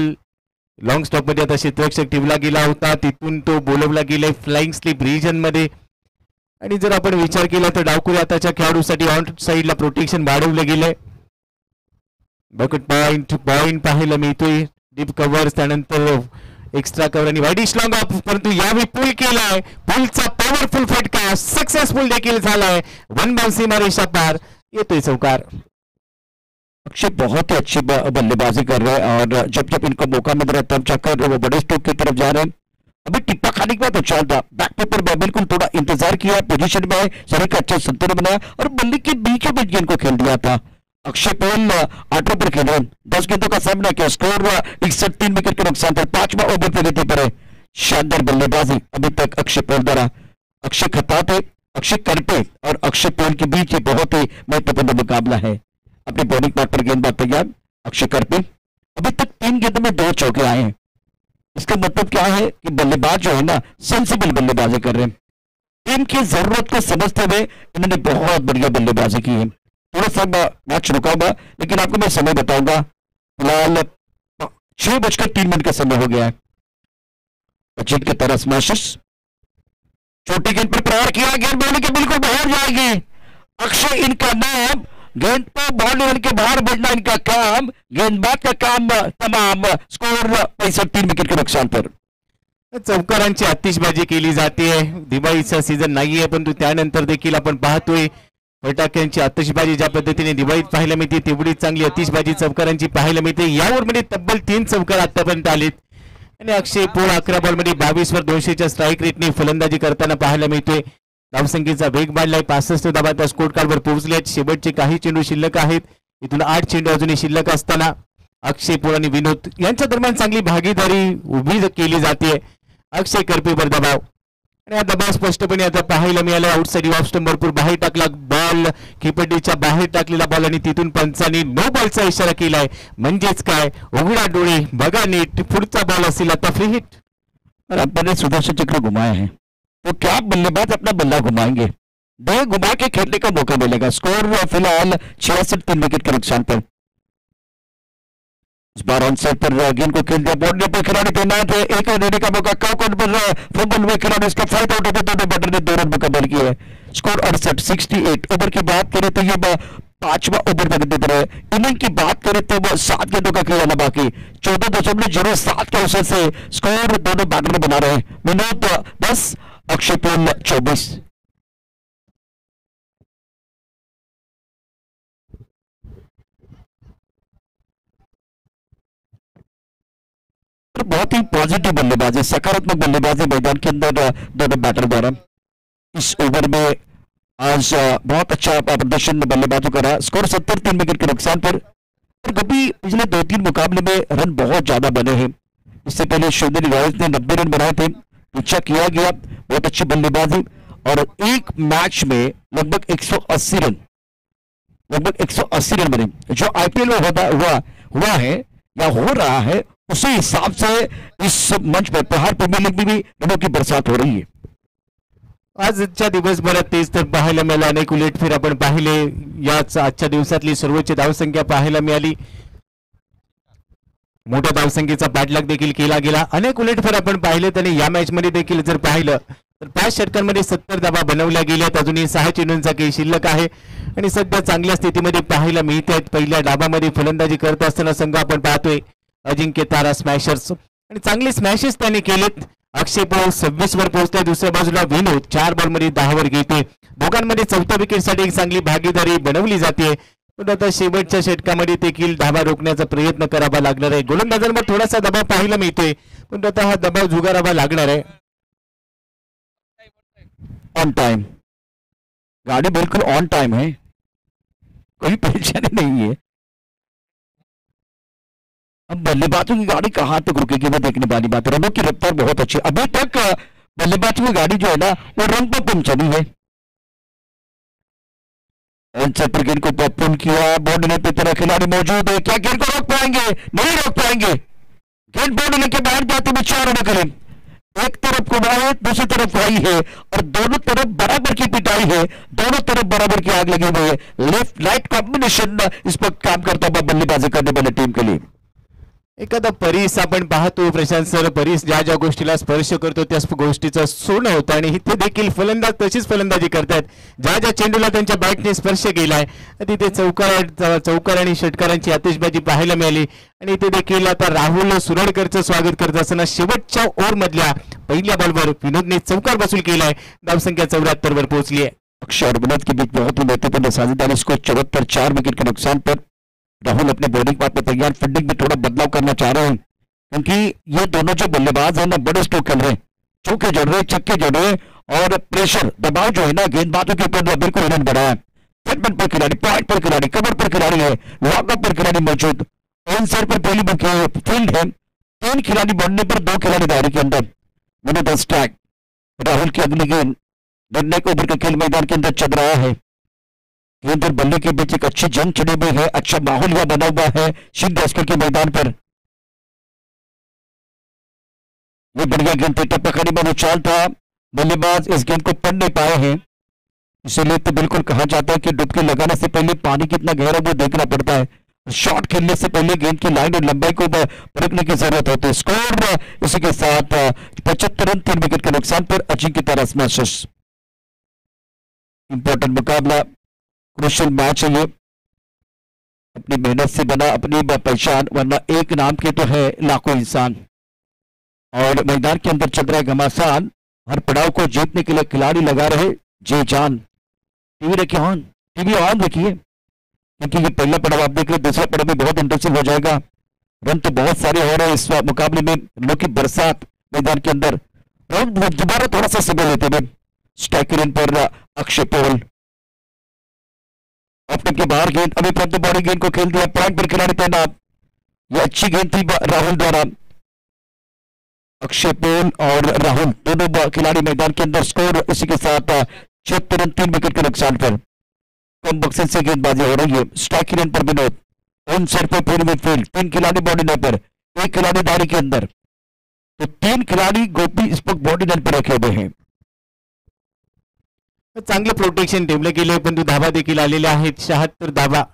लॉंग स्टॉप मध्ये आता क्षेत्ररक्षक ठेवला गेला होता, तिथून तो बोलवला गेलाय फ्लाइंग स्लिप रिजन मध्ये। आणि जर आपण विचार केला तर डावखुरी आताच्या खेळाडूसाठी ऑन साइडला प्रोटेक्शन वाढवलं गेलंय। बकेट पॉइंट पाहायला मिळतोय, डीप कव्हर्स, त्यानंतर एक्स्ट्रा कव्हर आणि वाईडिश लॉंग ऑफ, परंतु यावेळी पुल केलाय। पुलचा पॉवरफुल फटका सक्सेसफुल देखील झालाय। 1 बॉल सीमारेषा पार, येतोय चौकार। अक्षय बहुत ही अच्छी बल्लेबाजी कर रहे हैं और जब जब इनको मौका मिल रहा है तब जाकर वो बड़े स्ट्रोक की तरफ जा रहे हैं। अभी टिप्पा खाने के बाद तो चल था, बैक पेपर में बिल्कुल थोड़ा इंतजार किया, पोजीशन में आए, शरीर का अच्छा संतुलन बनाया और बल्ले के बीचों बीच गेंद को खेल दिया था। अक्षय पोल 8 पर खेल रहे, 10 गेंदों का सामना किया, स्कोर 61 3 विकेट के नुकसान पर। 5वां ओवर पे गति पर है, शानदार बल्लेबाजी अभी तक अक्षय पोल द्वारा। अक्षय खताते, अक्षय करपे और अक्षय पोल के बीच ये बहुत ही महत्वपूर्ण मुकाबला है। अपने बॉलिंग पार्ट पर गेंदबाज तैयार, अक्षय करपे। अभी तक 3 गेंदों में 2 चौके आए हैं। इसका मतलब क्या है कि बल्लेबाज जो है ना, सेंसिबल बल्लेबाजी कर रहे हैं। टीम की जरूरत को समझते हुए इन्होंने बहुत बढ़िया बल्लेबाजी की है। थोड़ा सा मैच रुका हुआ, लेकिन आपको मैं समय बताऊंगा। फिलहाल 6:03 का समय हो गया है। अजीत की तरह स्मैशेस, छोटी गेंद पर प्रहार किया, गेंद बॉल के बिल्कुल बाहर जाएगी। अक्षय इनका नाम, गेंद पर बॉल के बाहर बढ़ना इनका काम, गेंदबाज का काम तमाम। स्कोर 65 3 विकेट के नुकसान पर। चौकारांची आतिषबाजी केली जाते। दिवाळीचा सीझन नाहीये, परंतु त्यानंतर देखील आपण पाहतोय फटाक्यांची आतिषबाजी ज्या पद्धतीने दिवाळीत पाहायला मिळते तेवढीच चांगली आतिषबाजी चौकारांची पाहायला मिळते। यावर मध्ये तब्बल 3 चौकार आतापर्यंत आलेत। आणि अक्षय पोळ 11 बॉलमध्ये 22 वर 200च्या स्ट्राईक रेटने फलंदाजी करताना पाहायला मिळतोय. धावसंख्येचा वेग वाढलाय. 65 धावा त्या स्कोर कार्डवर पोहोचल्यात. शेवटचे काही चेंडू शिल्लक आहेत. इथून 8 चेंडू अजूनही शिल्लक असताना अक्षय पोळ आणि विनोद यांच्या दरम्यान चांगली भागीदारी उभी केली जाते. अक्षय करपेवर दबाव आणि हा दबाव स्पष्टपणे आता पाहायला मिळाला. आउटसाइड ऑफ स्टंप भरपूर बाहेर टाकला बॉल, खेपडीच्या बाहेर टाकलेला बॉल आणि तिथून पंचांनी नो बॉलचा इशारा केलाय. म्हणजेच काय, उघडा डोळे बघा नीट, पुढचा बॉल असेल आता फ्री हिट. और अंपायर ने सुदर्शन चक्र घुमाए हैं तो क्या बल्लेबाज अपना बल्ला घुमाएंगे? दो घुमा के खेलने का मौका मिलेगा. स्कोर फिलहाल 66, 3 विकेट के नुकसान पर. इस बार ऑन साइड पर गेंद को खेल दिया. बॉर्डर पर खिलाड़ी तैनात है. एक रन देने का मौका. कॉकॉट पर फंबल हुए खिलाड़ी इसका फाइट आउट होते दोनों बैटर ने 2 रन मुकम्मल किए हैं. स्कोर 68, 68. ओवर की बात करें तो ये 5वां ओवर तक दे रहे. इनिंग की बात करें तो 7 गेंदों का खेलना बाकी. 14.07 के औसत से स्कोर दोनों बैटर बना रहे हैं. विनोद 10, अक्षय पोल 24. बहुत ही पॉजिटिव बल्लेबाजी, सकारात्मक बल्लेबाजी मैदान के अंदर दोनों बैटर द्वारा. इस ओवर में आज बहुत अच्छा प्रदर्शन बल्लेबाजों का रहा. स्कोर 70, 3 विकेट के नुकसान पर. कभी पिछले 2-3 मुकाबले में रन बहुत ज्यादा बने हैं. इससे पहले शिवदिल्ली रॉयल्स ने 90 रन बनाए थे. पीछा किया गया, बहुत अच्छी बल्लेबाजी और एक मैच में लगभग 180 रन बने. जो आईपीएल में हुआ है या हो रहा है उसी हिसाब से इस मंच पर प्रहार प्रीमियर लीग में भी रनों की बरसात हो रही है. आजच्या दिवसभरात तेच तर पाहायला मिळालं. अनेक उलटफेर आपण पाहिले. याच आजच्या दिवसातली सर्वोच्च धावसंख्या पाहायला मिळाली. मोठ्या धावसंख्येचा पाठलाग देखील केला गेला. अनेक उलटफेर आपण पाहिलेत आणि या मॅच मध्ये देखील जर पाहिलं तर 5 षटकांमध्ये 70 धावा बनवल्या गेल्यात. अजूनही 6 चेंडूंचा खेळ शिल्लक आहे आणि सध्या चांगल्या स्थितीमध्ये पाहायला मिळत आहेत. पहिल्या डावामध्ये फलंदाजी करत असताना संघ आपण पाहतोय अजिंक्य तारा स्मॅशर्स आणि चांगले स्मॅशेस त्यांनी केलेत. अक्षय पोळ 26 वर पोहोचला. दुसऱ्या बाजूला विनोद 4 बॉलमध्ये 10 वर घेते. दोघांमध्ये 4थ्या विकेटसाठी एक चांगली भागीदारी बनवली जाते. पण आता शेवटच्या षटकामध्ये देखील धावा रोखण्याचा प्रयत्न करावा लागणार आहे. गोलंदाजांवर थोडासा दबाव पाहायला मिळतोय पण आता हा दबाव झुगारावा लागणार आहे. ऑन टाइम, गाड़ी बिल्कुल ऑन टाइम है, कोई परेशानी नहीं है. अब बल्लेबाजों की गाड़ी कहां तक रुकेगी वो देखने वाली बात है. रनों की रफ्तार बहुत अच्छी. अभी तक बल्लेबाजों की गाड़ी जो है ना वो रन पर पंप चली है. पर गेंद को पॉपकॉर्न किया. बॉर्डर पे तरह खिलाड़ी मौजूद है. क्या गेंद को रोक पाएंगे? नहीं रोक पाएंगे. गेंद बॉर्डर के बाहर जाते हुए 4 रन करें. एक तरफ कुमार दूसरी तरफ भाई है और दोनों तरफ बराबर की पिटाई है. दोनों तरफ बराबर की आग लगी हुई है. लेफ्ट राइट कॉम्बिनेशन इस पर काम करता हुआ बल्लेबाजी करने वाली टीम के लिए. एखादा परीस आपण पाहतो प्रशांत सर, परीस ज्या ज्या गोष्टीला स्पर्श करतो त्या गोष्टीचं सोनं होतं आणि इथे देखील फलंदाज तशीच फलंदाजी करतात. ज्या ज्या चेंडूला त्यांच्या बॅटने स्पर्श केलाय तिथे चौकार आणि षटकारांची आतिषबाजी पाहायला मिळाली आणि इथे देखील आता राहुल सुरडकरचं स्वागत करत असताना शेवटच्या ओव्हर मधल्या पहिल्या बॉलवर विनोदने चौकार वसूल केलाय. धावसंख्या 74 वर पोहोचली आहे. अक्षय और विनोद के बीच बहुत ही महत्वपूर्ण साझेदारी. इसको 74, 4 विकेट के नुकसान पर. राहुल अपने बॉलिंग पार्ट में तैयार. फील्डिंग में थोड़ा बदलाव करना चाह रहे हैं क्योंकि ये दोनों जो बल्लेबाज हैं ना बड़े स्ट्रोक खेल रहे हैं. चौके जड़ रहे, छक्के जड़ रहे और प्रेशर दबाव जो है ना गेंदबाजों के ऊपर बिल्कुल रन बढ़ा है. सेटमेंट पर खिलाड़ी, पॉइंट पर खिलाड़ी, कवर पर खिलाड़ी है, लॉकअप पर खिलाड़ी मौजूद. ऑन साइड पर पहली फील्ड है. 3 खिलाड़ी बढ़ने पर 2 खिलाड़ी दायरे के अंदर. विनोद स्ट्राइक. राहुल की अगली गेंद निर्णय ओवर का खेल मैदान के अंदर चल रहा है. गेंद और बल्ले के बीच एक अच्छी जंग छिड़ी हुई है. अच्छा माहौल यहां बना हुआ है सिंध ऑस्कर के मैदान पर. ये बढ़िया गेंद थी. टप्पाखाड़ी में उछाल था. बल्लेबाज इस गेंद को पढ़ नहीं पाए हैं. इसीलिए तो बिल्कुल कहा जाता है कि डुबकी लगाने से पहले पानी कितना गहरा वो देखना पड़ता है. शॉट खेलने से पहले गेंद की लाइन और लंबाई को परखने की जरूरत होती है. स्कोर इसी के साथ 75 रन 3 विकेट के नुकसान पर अजिंक्य तारा स्मैशर्स. इंपॉर्टेंट मुकाबला, क्रुशियल मैच है ये. अपनी मेहनत से बना अपनी पहचान, वरना एक नाम के तो है लाखों इंसान. और मैदान के अंदर चल रहा है घमासान. हर पड़ाव को जीतने के लिए खिलाड़ी लगा रहे जी जान. टीवी रखिए ऑन, टीवी ऑन रखिए क्योंकि ये पहला पड़ाव आप देख रहे, दूसरा पड़ाव भी बहुत इंटरेस्टिंग हो जाएगा. रन तो बहुत सारे हो रहे हैं इस मुकाबले में, रनों की बरसात मैदान के अंदर। राहुल दोबारा थोड़ा सा समय लेते हुए स्ट्राइकर इन पर अक्षय पोल, ऑफ के बाहर गेंद, अभी पंत बॉडी गेंद को खेल दिया, पॉइंट पर खिलाड़ी तैनात। यह अच्छी गेंद थी राहुल द्वारा। अक्षय पोल और राहुल दोनों खिलाड़ी मैदान के अंदर, स्कोर इसी के साथ 76 रन 3 विकेट के नुकसान पर। कम बक्से से गेंदबाजी हो रही है, strike run per Vinod, on sir pay Puri midfield, 3 खिलाड़ी बॉडी लाइन पर, 1 खिलाड़ी दारी के अंदर, तो 3 खिलाड़ी गोपी स्पक बॉडी लाइन पर रखे हुए हैं। चांगलं प्रोटेक्शन ठेवलं गेले, परंतु धाबा देखील आलेले आहेत, 76 धाबा।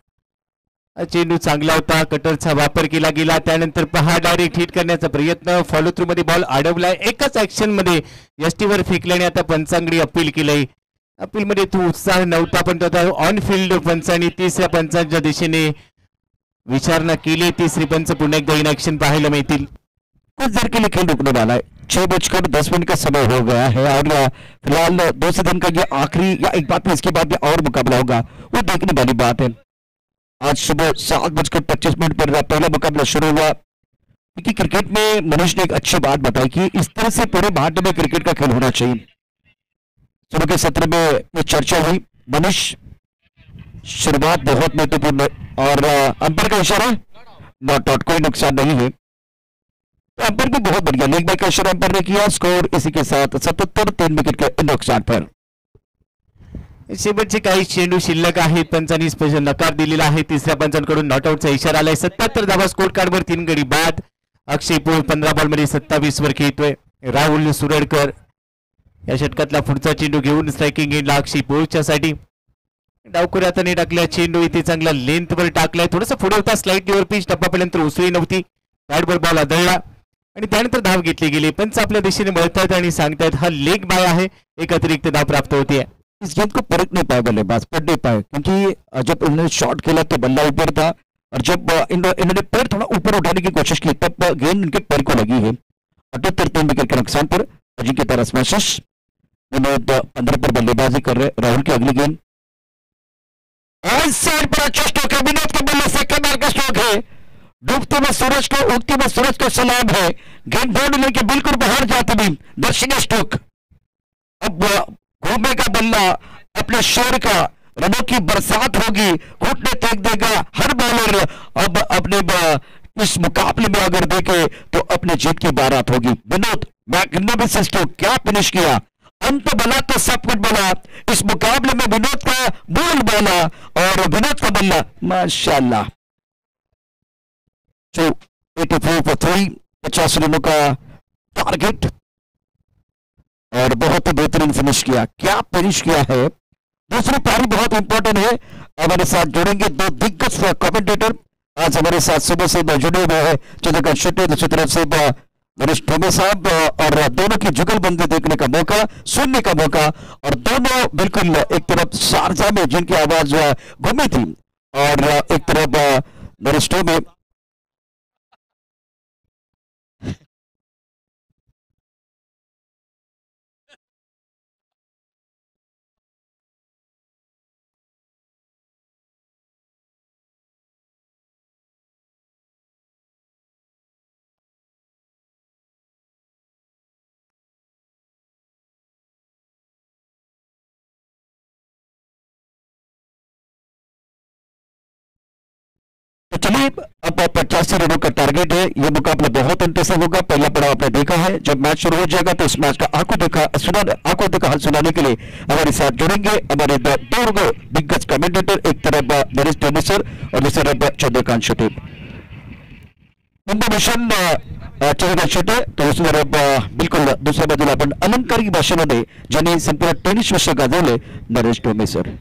चेंडू चांगला होता, कटरचा वापर केला गेला, त्यानंतर पहा डायरेक्ट हिट करण्याचा प्रयत्न, फॉलो थ्रू मध्ये बॉल अडवलाय, एकच ऍक्शन मध्ये यष्टीवर फेकल्याने आता पंचांगडी अपील केलंय। अपील मध्ये तो उत्साह नव्हता, पण तो आता ऑन फील्ड पंचांनी तिसऱ्या पंचांच्या दिशेने विचारणा केली, तिसरी पंच पुन्हा एकदा इन ऍक्शन पाहायला मिळतील। कुछ देर के लिए खेल रुकने वाला है, 6:10 का समय हो गया है और फिलहाल 2 सदन का ये आखिरी या एक बात में इसके बाद भी और मुकाबला होगा, वो देखने वाली बात है। आज सुबह 7:25 पर पहला मुकाबला शुरू हुआ, क्योंकि क्रिकेट में मनीष ने एक अच्छी बात बताई कि इस तरह से पूरे भारत में क्रिकेट का खेल होना चाहिए। सुबह के सत्र में ये चर्चा हुई, मनीष शुरुआत बहुत महत्वपूर्ण और अंपायर का इशारा नॉट आउट, कोई नुकसान नहीं है, अंपायर भी बहुत बढ़िया, लेग बाय का इशारा अंपायर ने किया, स्कोर इसी के साथ 77 3 विकेट के नुकसान पर। शेवटचे काही चेंडू शिल्लक आहेत, पंचांनी स्पेशल नकार दिलेला आहे, तिसऱ्या पंचांकडून नॉटआउटचा इशारा आलाय, 77 धावा स्कोर कार्डवर, 3 गडी बाद। अक्षय पोळ 15 बॉलमध्ये 27 वर खेळतोय, राहुल सुरडकर या षटकातला पुढचा चेंडू घेऊन स्ट्रायकिंग एंडला अक्षय पोळच्यासाठी, डावखुऱ्या हाताने टाकल्या चेंडू, इथे चांगला लेंथवर टाकलाय, थोडासा पुढे होता, स्लाइड वर पिच, टप्पापर्यंत उसळी नव्हती, पॅडवर बॉल आदळला आणि त्यानंतर धाव घेतली गेली। पंच आपल्या दिशेने वळतायत आणि सांगतायत हा लेग बाय आहे, एक अतिरिक्त धाव प्राप्त होती है। इस गेंद को परख नहीं पाए बल्लेबाज, पढ़ नहीं पाए, क्योंकि जब उन्होंने शॉट खेला तो बल्ला ऊपर था और जब इन्होंने पैर थोड़ा ऊपर उठाने की कोशिश की तब गेंद इनके पैर को लगी है। 78 3 विकेट के नुकसान पर अजिंक्य तरह स्मैशेस। विनोद 15 पर बल्लेबाजी कर रहे, राहुल की अगली गेंद साइड पर अच्छा स्ट्रोक है, विनोद के बल्ले से कमाल का स्ट्रोक है, डूबते हुए सूरज को उगते हुए सूरज को सलाम है, गेंद बॉडी लेके बिल्कुल बाहर जाते भी दर्शनीय स्ट्रोक। अब घूमेगा बल्ला अपने शोर का, रनों की बरसात होगी, घुटने फेंक देगा हर बॉलर। अब अपने इस मुकाबले में अगर देखे तो अपने जीत की बारात होगी। विनोद मैग्निफिसेंट स्ट्रोक, क्या फिनिश किया, अंत बना तो सब कुछ बना। इस मुकाबले में विनोद का बोल बोला और विनोद का बल्ला माशाल्लाह। 84 for 3, 50 रनों का टारगेट और बहुत बेहतरीन फिनिश किया, क्या फिनिश किया है। दूसरी पारी बहुत इंपॉर्टेंट है, हमारे साथ जुड़ेंगे 2 दिग्गज कमेंटेटर, आज हमारे साथ सुबह से जुड़े हुए हैं चंद्रकांत शेट्टी, दूसरी तरफ से नरेश टोमे साहब, और दोनों की जुगलबंदी देखने का मौका, सुनने का मौका, और दोनों बिल्कुल एक तरफ शारजा में जिनकी आवाज घूमी थी और एक तरफ नरेश टोमे। तो चलिए, अब 85 रनों का टारगेट है, यह मुकाबला बहुत इंटरेस्टिंग होगा। पहला पड़ाव आपने देखा है, जब मैच शुरू हो जाएगा तो इस मैच का आंखों देखा हाल सुनाने के लिए हमारे साथ जुड़ेंगे हमारे 2 दिग्गज कमेंटेटर, एक तरफ नरेश टोमे सर और दूसरी तरफ चंद्रकांत शेट्टी। मिशन चंद्रकांत शेट्टी, तो दूसरी तरफ बिल्कुल दुसऱ्या बाजूला आपण अलंकारिक भाषणामध्ये ज्यांनी संपूर्ण टेनिस विश्व गाजवले, नरेश टोमे सर।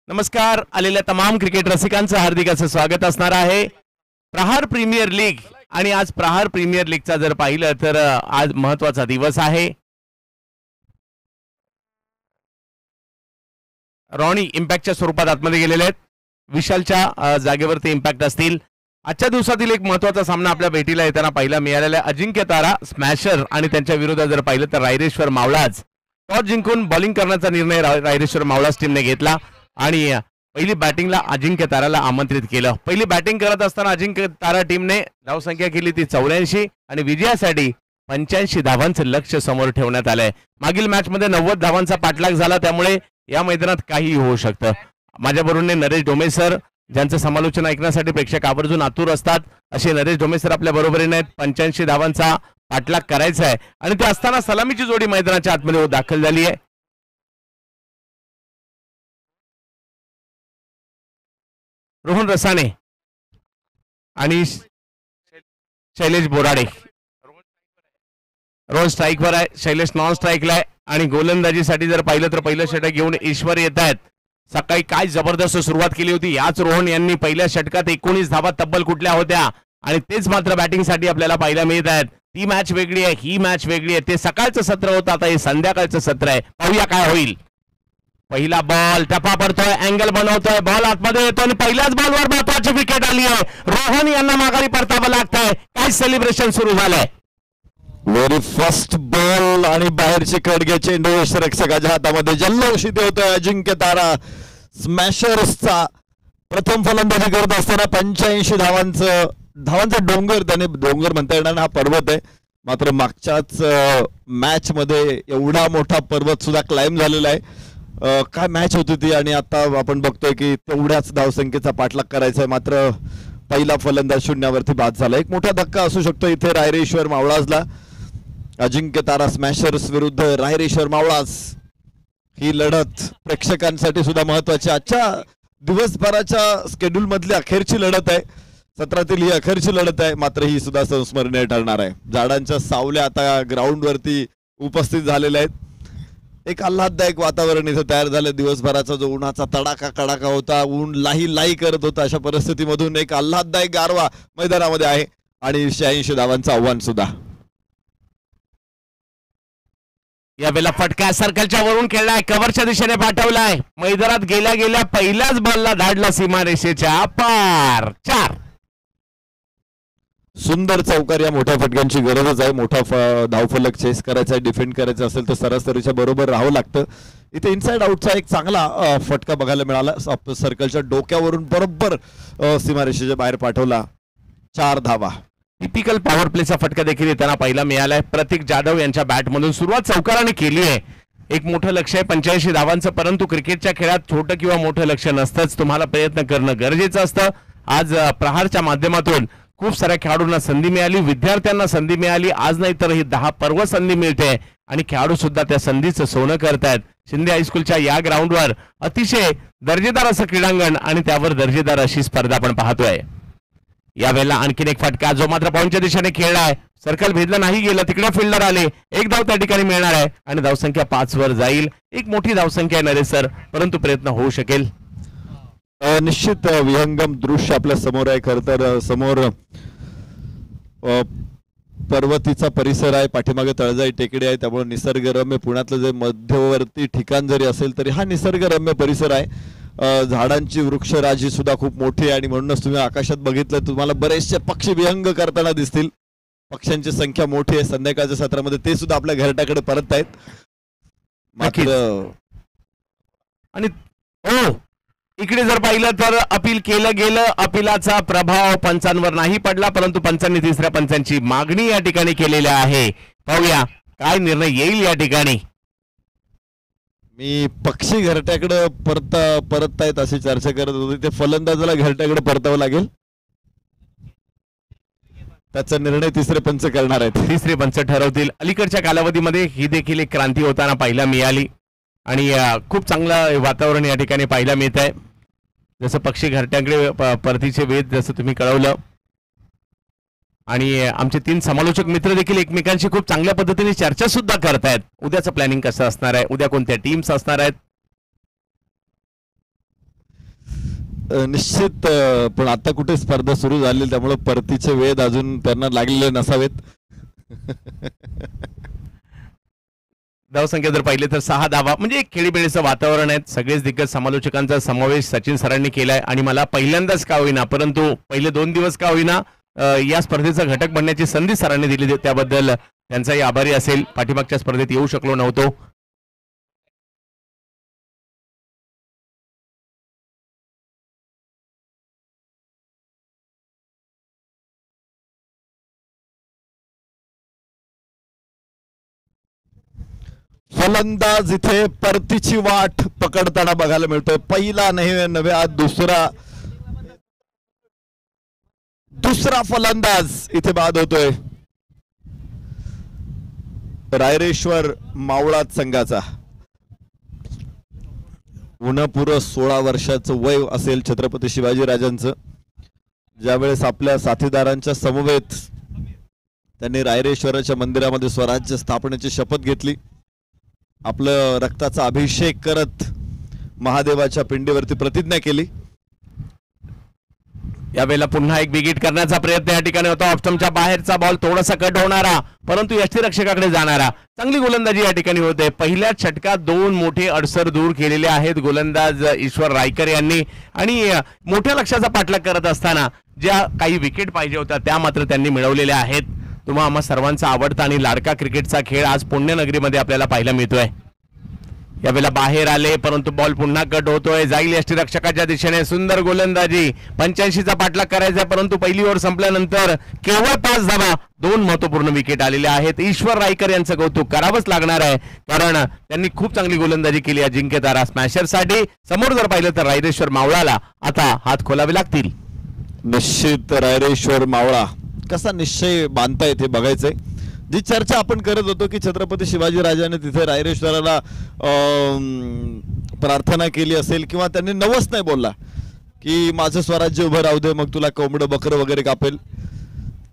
नमस्कार, आलेल्या तमाम क्रिकेट रसिकांचं हार्दिक असं स्वागत असणार आहे प्रहार प्रीमियर लीग. आणि आज प्रहार प्रीमियर लीगचा जर पाहिलं तर आज महत्वाचा दिवस आहे. रॉनी इम्पॅक्टच्या स्वरूपात आतमध्ये गेलेले आहेत. विशालच्या जागेवरती इम्पॅक्ट असतील. आजच्या दिवसातील एक महत्वाचा सामना आपल्या भेटीला येताना पाहायला मिळालेला आहे. अजिंक्य तारा स्मॅशर आणि त्यांच्या विरोधात जर पाहिलं तर रायरेश्वर मावळाज. टॉस जिंकून बॉलिंग करण्याचा निर्णय रायरेश्वर मावळाज टीमने घेतला आणि पहिली बॅटिंगला अजिंक्य ताराला आमंत्रित केलं. पहिली बॅटिंग करत असताना अजिंक्य तारा टीमने धावसंख्या केली ती 84 आणि विजयासाठी 85 धावांचं लक्ष्य समोर ठेवण्यात आलंय. मागील मॅच मध्ये 90 धावांचा पाठलाग झाला, त्यामुळे या मैदानात काहीही होऊ शकतं. माझ्याबरोबर नरेश डोमे सर, ज्यांचं समालोचन ऐकण्यासाठी प्रेक्षक आवर्जून आतुर असतात, असे नरेश डोमे सर आपल्या बरोबरीने आहेत. 85 धावांचा पाठलाग करायचा आहे आणि ते असताना सलामीची जोडी मैदानाच्या आतमध्ये दाखल झाली आहे. रोहन रसाने आणि शैलेश बोराडे. रोहन स्ट्राईकवर आहे, शैलेश नॉन स्ट्राईकला आहे. आणि गोलंदाजीसाठी जर पाहिलं तर पहिलं षटक घेऊन ईश्वर येत आहेत. सकाळी काय जबरदस्त सुरुवात केली होती याच रोहन यांनी. पहिल्या षटकात 19 धावा तब्बल कुठल्या होत्या आणि तेच मात्र बॅटिंगसाठी आपल्याला पाहायला मिळत आहेत. ती मॅच वेगळी आहे, ही मॅच वेगळी आहे. ते सकाळचं सत्र होतं, आता हे संध्याकाळचं सत्र आहे. पाहूया काय होईल. पहिला बॉल टप्पा पडतोय, अँगल बनवतोय, बॉल आतमध्ये येतो आणि पहिल्याच बॉलवर महत्वाची विकेट आली आहे. रोहन यांना माघारी परतावं लागतंय. काय सेलिब्रेशन सुरू झालंय. व्हेरी फर्स्ट बॉल आणि बाहेरची कडगे चेंडू यष्टिरक्षकाच्या हातामध्ये. जल्लोषित होतोय अजिंक्य तारा स्मॅशर्सचा. प्रथम फलंदाजी करत असताना 85 धावांचा डोंगर, त्याने डोंगर म्हणता येणार, हा पर्वत आहे. मात्र मागच्याच मॅच मध्ये एवढा मोठा पर्वत सुद्धा क्लाइम झालेला आहे. काय मॅच होती ती. आणि आता आपण बघतोय की तेवढ्याच धावसंख्येचा पाठलाग करायचा आहे. मात्र पहिला फलंदाज शून्यावरती बाद झाला. एक मोठा धक्का असू शकतो इथे रायरेश्वर मावळाजला. अजिंक्य तारा स्मॅशर्स विरुद्ध रायरेश्वर मावळाज ही लढत प्रेक्षकांसाठी सुद्धा महत्वाची. आजच्या दिवसभराच्या स्केड्यूल मधली अखेरची लढत आहे. सत्रातील ही अखेरची लढत आहे. मात्र ही सुद्धा संस्मरणीय ठरणार आहे. झाडांच्या सावल्या आता ग्राउंड वरती उपस्थित झालेल्या आहेत. एक आल्हाददायक वातावरण इथं तयार झालं. दिवसभराचा जो उन्हाचा तडाखा कडाका होता, ऊन लाही करत होता, अशा परिस्थितीमधून एक आल्हाददायक गारवा मैदानामध्ये आहे आणि 86 धावांचं आव्हान सुद्धा. यावेळेला फटका सर्कलच्या वरून खेळलाय, कव्हरच्या दिशेने पाठवलाय. मैदानात गेल्या पहिल्याच बॉलला धाडला सीमारेषेच्या पार. 4. सुंदर चौकार. या मोठ्या फटक्यांची गरजच आहे. मोठा धावफलक चेस करायचा, डिफेंड करायचा असेल तर सरासरीच्या बरोबर राहावं लागतं. इथे इनसाइड आउटचा एक चांगला फटका बघायला मिळाला. सर्कलच्या डोक्यावरून बरोबर सीमारेषेच्या बाहेर पाठवला. 4 धावा. टिपिकल पॉवर प्लेचा फटका देखील येताना पाहायला मिळालाय. प्रतीक जाधव यांच्या बॅटमधून सुरुवात चौकाराने केली आहे. एक मोठं लक्ष आहे 85 धावांचं, परंतु क्रिकेटच्या खेळात छोटं किंवा मोठं लक्ष नसतंच. तुम्हाला प्रयत्न करणं गरजेचं असतं. आज प्रहारच्या माध्यमातून खूप साऱ्या खेळाडूंना संधी मिळाली, विद्यार्थ्यांना संधी मिळाली. आज नाही तर ही 10 पर्व संधी मिळते आणि खेळाडू सुद्धा त्या संधीचं सोनं करतायत. शिंदे हायस्कूलच्या या ग्राउंडवर अतिशय दर्जेदार असं क्रीडांगण आणि त्यावर दर्जेदार अशी स्पर्धा आपण पाहतोय. यावेळेला आणखीन एक फटका जो मात्र पॉईंटच्या दिशेने खेळलाय. सर्कल भेदलं नाही गेलं, तिकडे फिल्डर आले. एक धाव त्या ठिकाणी मिळणार आहे आणि धावसंख्या 5 वर जाईल. एक मोठी धावसंख्या आहे नरेश सर, परंतु प्रयत्न होऊ शकेल. निश्चित विहंगम दृश्य आपल्या समोर आहे. खर तर समोर पर्वतीचा परिसर आहे, पाठीमागे तळजाई टेकडी आहे, त्यामुळे निसर्गरम्य पुण्यातलं जे मध्यवर्ती ठिकाण जरी असेल तरी हा निसर्गरम्य परिसर आहे. झाडांची वृक्षराजी सुद्धा खूप मोठी आहे आणि म्हणूनच तुम्ही आकाशात बघितलं तुम्हाला बरेचसे पक्षी विहंग करताना दिसतील. पक्ष्यांची संख्या मोठी आहे. संध्याकाळच्या सत्रामध्ये ते सुद्धा आपल्या घरट्याकडे परत आहेत. मात्र आणि इकडे जर पाहिलं तर अपील केलं गेलं. अपिलाचा प्रभाव पंचांवर नाही पडला, परंतु पंचांनी तिसऱ्या पंचांची मागणी या ठिकाणी केलेली आहे. पाहूया काय निर्णय येईल या ठिकाणी. मी पक्षी घरट्याकडे परततायत अशी चर्चा करत होती. ते फलंदाजाला घरट्याकडे परतावं लागेल. त्याचा निर्णय तिसरे पंच करणार आहेत. तिसरे पंच ठरवतील. अलीकडच्या कालावधीमध्ये ही देखील एक क्रांती होताना पाहायला मिळाली आणि खूप चांगलं वातावरण या ठिकाणी पाहायला मिळत आहे. जसं पक्षी घरट्याकडे परतीचे वेध जसं तुम्ही कळवलं आणि आमचे 3 समालोचक मित्र देखील एकमेकांशी खूप चांगल्या पद्धतीने चर्चा सुद्धा करतायत. उद्याचं प्लॅनिंग कसं असणार आहे, उद्या कोणत्या टीम्स असणार आहेत. निश्चित, पण आता कुठे स्पर्धा सुरू झाली त्यामुळे परतीचे वेध अजून त्यांना लागलेले नसावेत. धावसंख्या जर पाहिले तर 6 धावा, म्हणजे एक खेळीमेळीचं वातावरण आहे. सगळेच दिग्गज समालोचकांचा समावेश सचिन सरांनी केलाय आणि मला पहिल्यांदाच का होईना परंतु पहिले 2 दिवस का होईना या स्पर्धेचा घटक बनण्याची संधी सरांनी दिली, त्याबद्दल त्यांचाही आभारी असेल. पाठीमागच्या स्पर्धेत येऊ शकलो नव्हतो. फलंदाज इथे परतीची वाट पकडताना बघायला मिळतोय. पहिला नव्हे दुसरा फलंदाज इथे बाद होतोय. रायरेश्वर मावळा संघाचा पुन्हा 16 वर्षाचं वय असेल छत्रपती शिवाजीराजांचं. ज्यावेळेस आपल्या साथीदारांच्या समवेत त्यांनी रायरेश्वराच्या मंदिरामध्ये स्वराज्य स्थापनेची शपथ घेतली. आपलं रक्ताचा अभिषेक करत महादेवाच्या पिंडीवरती प्रतिज्ञा केली. यावेळेला पुन्हा एक विकेट करण्याचा प्रयत्न या ठिकाणी होता. ऑफस्टंपच्या बाहेरचा बॉल थोडासा कट होणारा परंतु यष्टीरक्षकाकडे जाणारा. चांगली गोलंदाजी या ठिकाणी होते. पहिल्या षटकात 2 मोठे अडसर दूर केलेले आहेत गोलंदाज ईश्वर रायकर यांनी आणि मोठ्या लक्ष्याचा पाठलाग करत असताना ज्या काही विकेट पाहिजे होत्या त्या मात्र त्यांनी मिळवलेल्या आहेत. तुम्हा आम्हा सर्वांचा आवडता आणि लाडका क्रिकेटचा खेळ आज पुण्यनगरीमध्ये आपल्याला पाहायला मिळतोय. यावेळेला बाहेर आले परंतु बॉल पुन्हा कट होतोय. जाईल यष्टीरक्षकाच्या दिशेने. सुंदर गोलंदाजी. 85चा पाठलाग करायचा परंतु पहिली ओव्हर संपल्यानंतर केवळ 5 धावा. 2 महत्वपूर्ण विकेट आलेले आहेत. ईश्वर रायकर यांचं कौतुक करावंच लागणार आहे कारण त्यांनी खूप चांगली गोलंदाजी केली अजिंक्य तारा स्मॅशरसाठी. समोर जर पाहिलं तर रायरेश्वर मावळाला आता हात खोलावे लागतील. निश्चित रायरेश्वर मावळा कसा निश्चय बांधता येते बघायचंय. जी चर्चा आपण करत होतो की छत्रपती शिवाजीराजाने तिथे रायरेश्वराला प्रार्थना केली असेल किंवा त्यांनी नवस नाही बोलला की माझं स्वराज्य उभं राहू दे मग तुला कोंबडं बकरं वगैरे कापेल.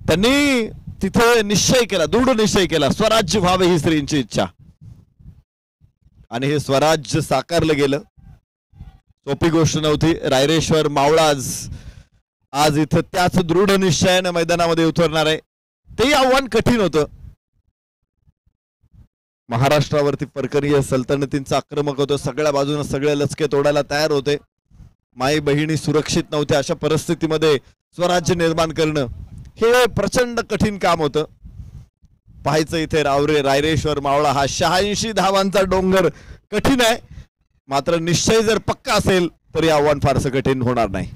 त्यांनी तिथे निश्चय केला, दृढ निश्चय केला स्वराज्य व्हावे ही स्त्रींची इच्छा आणि हे स्वराज्य साकारलं गेलं. सोपी गोष्ट नव्हती. रायरेश्वर मावळाज आज इथं त्याच दृढ निश्चयाने मैदानामध्ये उतरणार आहे. तेही आव्हान कठीण होतं. महाराष्ट्रावरती परकरीय सल्तनतींचं आक्रमक होतं. सगळ्या बाजूने सगळे लचके तोडायला तयार होते. माई बहिणी सुरक्षित नव्हत्या. अशा परिस्थितीमध्ये स्वराज्य निर्माण करणं हे प्रचंड कठीण काम होतं. पाहायचं इथे रायरेश्वर मावळा हा 86 धावांचा डोंगर कठीण आहे. मात्र निश्चय जर पक्का असेल तरी आव्हान फारसं कठीण होणार नाही.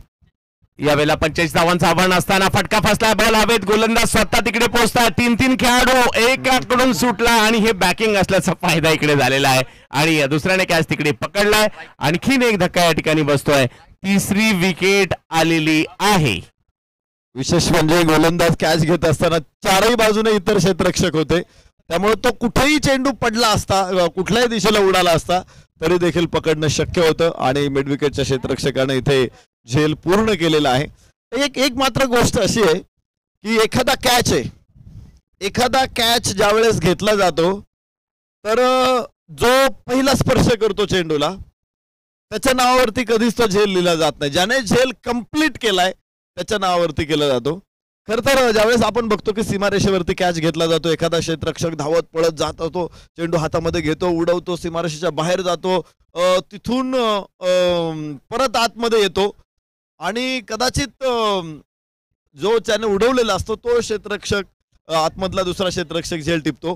यावेळेला 45 धावांचं आव्हान असताना फटका फसला. बॉल हवेत. गोलंदाज स्वतः तिकडे पोहोचतात. 3 खेळाडू एकाकडून सुटला आणि हे बॅकिंग असल्याचा फायदा इकडे झालेला आहे आणि दुसऱ्याने कॅच तिकडे पकडलाय. आणखीन एक धक्का या ठिकाणी बसतोय. 3री विकेट आलेली आहे. विशेष म्हणजे गोलंदाज कॅच घेत असताना 4ही बाजूने इतर क्षेत्ररक्षक होते त्यामुळे तो कुठेही चेंडू पडला असता कुठल्याही दिशेला उडाला असता तरी देखील पकडणं शक्य होतं आणि मिड विकेटच्या क्षेत्ररक्षकाने इथे झेल पूर्ण केलेला आहे. एक मात्र गोष्ट अशी आहे की एखादा कॅच ज्यावेळेस घेतला जातो तर जो पहिला स्पर्श करतो चेंडूला त्याच्या नावावरती कधीच तो झेल लिहिला जात नाही. ज्याने झेल कंप्लीट केलाय त्याच्या नावावरती केला जातो. खर तर ज्यावेळेस आपण बघतो की सीमारेषेवरती कॅच घेतला जातो एखादा क्षेत्ररक्षक धावत पळत जात होतो चेंडू हातामध्ये घेतो उडवतो सीमारेषेच्या बाहेर जातो तिथून परत आतमध्ये येतो आणि कदाचित जो त्याने उडवलेला असतो तो क्षेत्ररक्षक आतमधला दुसरा क्षेत्ररक्षक झेल टिपतो.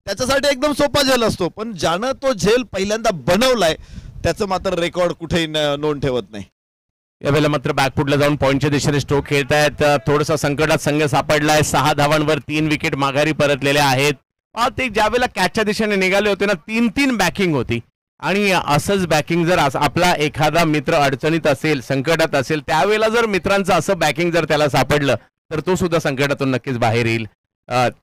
त्याच्यासाठी एकदम सोपा झेल असतो पण ज्यानं तो झेल पहिल्यांदा बनवलाय त्याचं मात्र रेकॉर्ड कुठेही नोंद ठेवत नाही. यावेळेला मात्र बॅकफुटला जाऊन पॉईंटच्या दिशेने स्ट्रोक खेळतायत. थोडंसं संकटात संघ सापडलाय. 6 धावांवर 3 विकेट माघारी परतलेल्या आहेत. ते ज्यावेळेला कॅचच्या दिशेने निघाले होते ना 3 बॅकिंग होती आणि असंच बॅकिंग जर आपला एखादा मित्र अडचणीत असेल संकटात असेल त्यावेळेला जर मित्रांचं असं बॅकिंग जर त्याला सापडलं तर तो सुद्धा संकटातून नक्कीच बाहेर येईल.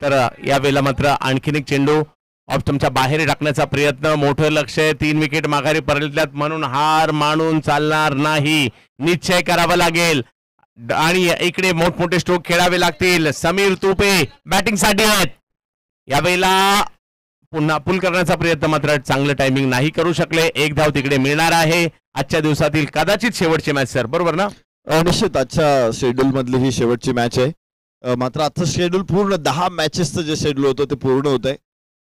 तर यावेळेला मात्र आणखीन एक चेंडू ऑफस्टंपच्या बाहेर टाकण्याचा प्रयत्न. मोठं लक्ष आहे. 3 विकेट माघारी परतल्यात म्हणून हार मानून चालणार नाही. निश्चय करावा लागेल आणि इकडे मोठमोठे स्ट्रोक खेळावे लागतील. समीर तुपे बॅटिंगसाठी आहेत. यावेळेला पुन्हा पूल करण्याचा प्रयत्न मात्र चांगलं टायमिंग नाही करू शकले. एक धाव तिकडे मिळणार आहे. आजच्या दिवसातील कदाचित शेवटची मॅच सर, बरोबर ना? निश्चित आजच्या शेड्यूल मधली ही शेवटची मॅच आहे. मात्र आजचं शेड्यूल पूर्ण 10 मॅचेसचं जे शेड्यूल होतं ते पूर्ण होत आहे.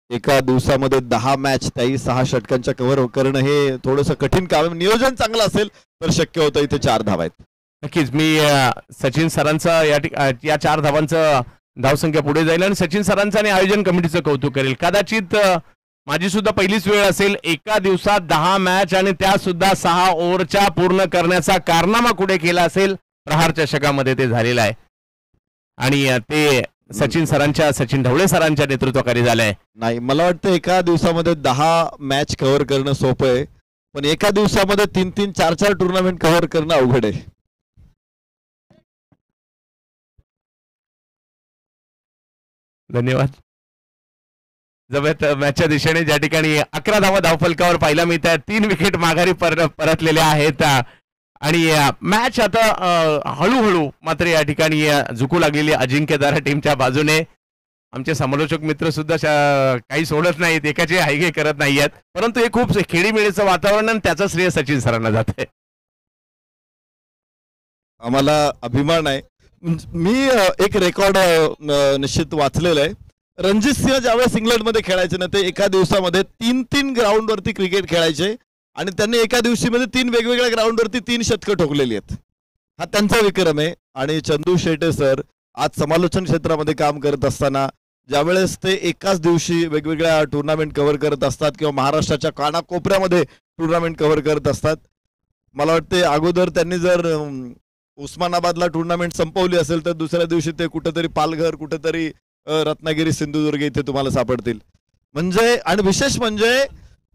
एका दिवसामध्ये 10 मॅच, त्याही 6 षटकांच्या कव्हर करणं हे थोडंसं कठीण काम आहे. नियोजन चांगलं असेल तर शक्य होतं. इथे 4 धावा आहेत. नक्कीच मी सचिन सरांचं या 4 धावांचं धावसंख्या पुढे जाईल आणि सचिन सरांचं आणि आयोजन कमिटीचं कौतुक करेल. कदाचित माझी सुद्धा पहिलीच वेळ असेल एका दिवसात 10 मॅच आणि त्या सुद्धा 6 ओव्हरच्या पूर्ण करण्याचा कारनामा कुठे केला असेल. प्रहार चषकामध्ये ते झालेलं आहे आणि ते सचिन ढवळे सरांच्या नेतृत्वाखाली झालंय. नाही, मला वाटतं एका दिवसामध्ये 10 मॅच कव्हर करणं सोपं आहे, पण एका दिवसामध्ये 3-3, 4-4 टुर्नामेंट कव्हर करणं अवघड आहे. धन्यवाद. जवळ मॅचच्या दिशेने ज्या ठिकाणी 11 धावा धावफलकावर पाहायला मिळतात. 3 विकेट माघारी परतलेल्या आहेत आणि मॅच आता हळूहळू मात्र या ठिकाणी झुकू लागलेली अजिंक्यतारा टीमच्या बाजूने. आमचे समालोचक मित्र सुद्धा काही सोडत नाहीत, एकाचे हायगे करत नाहीयेत, परंतु हे खूप खेळीमेळीचं वातावरण आणि त्याचं श्रेय सचिन सरांना जाते. आम्हाला अभिमान आहे. मी एक रेकॉर्ड निश्चित वाचलेलं आहे. रणजित सिंह ज्यावेळेस इंग्लंडमध्ये खेळायचे ना, ते एका दिवसामध्ये 3-3 ग्राउंडवरती क्रिकेट खेळायचे आणि त्यांनी एका दिवशीमध्ये 3 वेगवेगळ्या ग्राउंडवरती 3 शतकं ठोकलेली आहेत. हा त्यांचा विक्रम आहे. आणि चंदू शेटे सर आज समालोचन क्षेत्रामध्ये काम करत असताना ज्यावेळेस ते एकाच दिवशी वेगवेगळ्या टुर्नामेंट कव्हर करत असतात किंवा महाराष्ट्राच्या कानाकोपऱ्यामध्ये टुर्नामेंट कव्हर करत असतात, मला वाटते अगोदर त्यांनी जर उस्मानाबादला टुर्नामेंट संपवली असेल तर दुसऱ्या दिवशी ते कुठेतरी पालघर, कुठेतरी रत्नागिरी, सिंधुदुर्ग इथे तुम्हाला सापडतील. म्हणजे आणि विशेष म्हणजे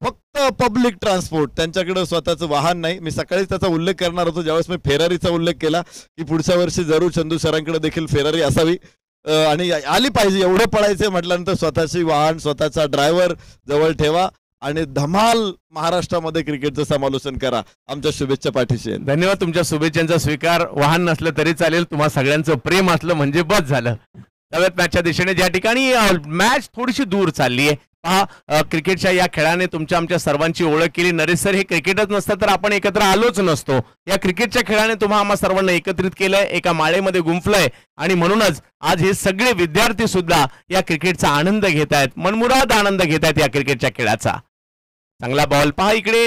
फक्त पब्लिक ट्रान्सपोर्ट, त्यांच्याकडे स्वतःचं वाहन नाही. मी सकाळीच त्याचा उल्लेख करणार होतो ज्यावेळेस मी फेरारीचा उल्लेख केला की पुढच्या वर्षी जरूर चंदू सरांकडे देखील फेरारी असावी आणि आली पाहिजे. एवढं पळायचं म्हटल्यानंतर स्वतःची वाहन, स्वतःचा ड्रायव्हर जवळ ठेवा आणि धमाल महाराष्ट्रामध्ये क्रिकेटचं समालोचन करा. आमच्या शुभेच्छा पाठीशी आहे. धन्यवाद. तुमच्या शुभेच्छांचा स्वीकार. वाहन नसलं तरी चालेल, तुम्हा सगळ्यांचं प्रेम असलं म्हणजे बस झालं. त्यावेळेस मॅचच्या दिशेने ज्या ठिकाणी मॅच थोडीशी दूर चालली आहे. पहा, क्रिकेटच्या या खेळाने तुमच्या आमच्या सर्वांची ओळख केली. नरेश सर, हे क्रिकेटच नसतं तर आपण एकत्र आलोच नसतो. या क्रिकेटच्या खेळाने तुम्हा आम्हा सर्वांना एकत्रित केलंय, एका माळेमध्ये गुंफलंय आणि म्हणूनच आज हे सगळे विद्यार्थी सुद्धा या क्रिकेटचा आनंद घेत आहेत, मनमुराद आनंद घेत आहेत या क्रिकेटच्या खेळाचा. चांगला बॉल. पहा इकडे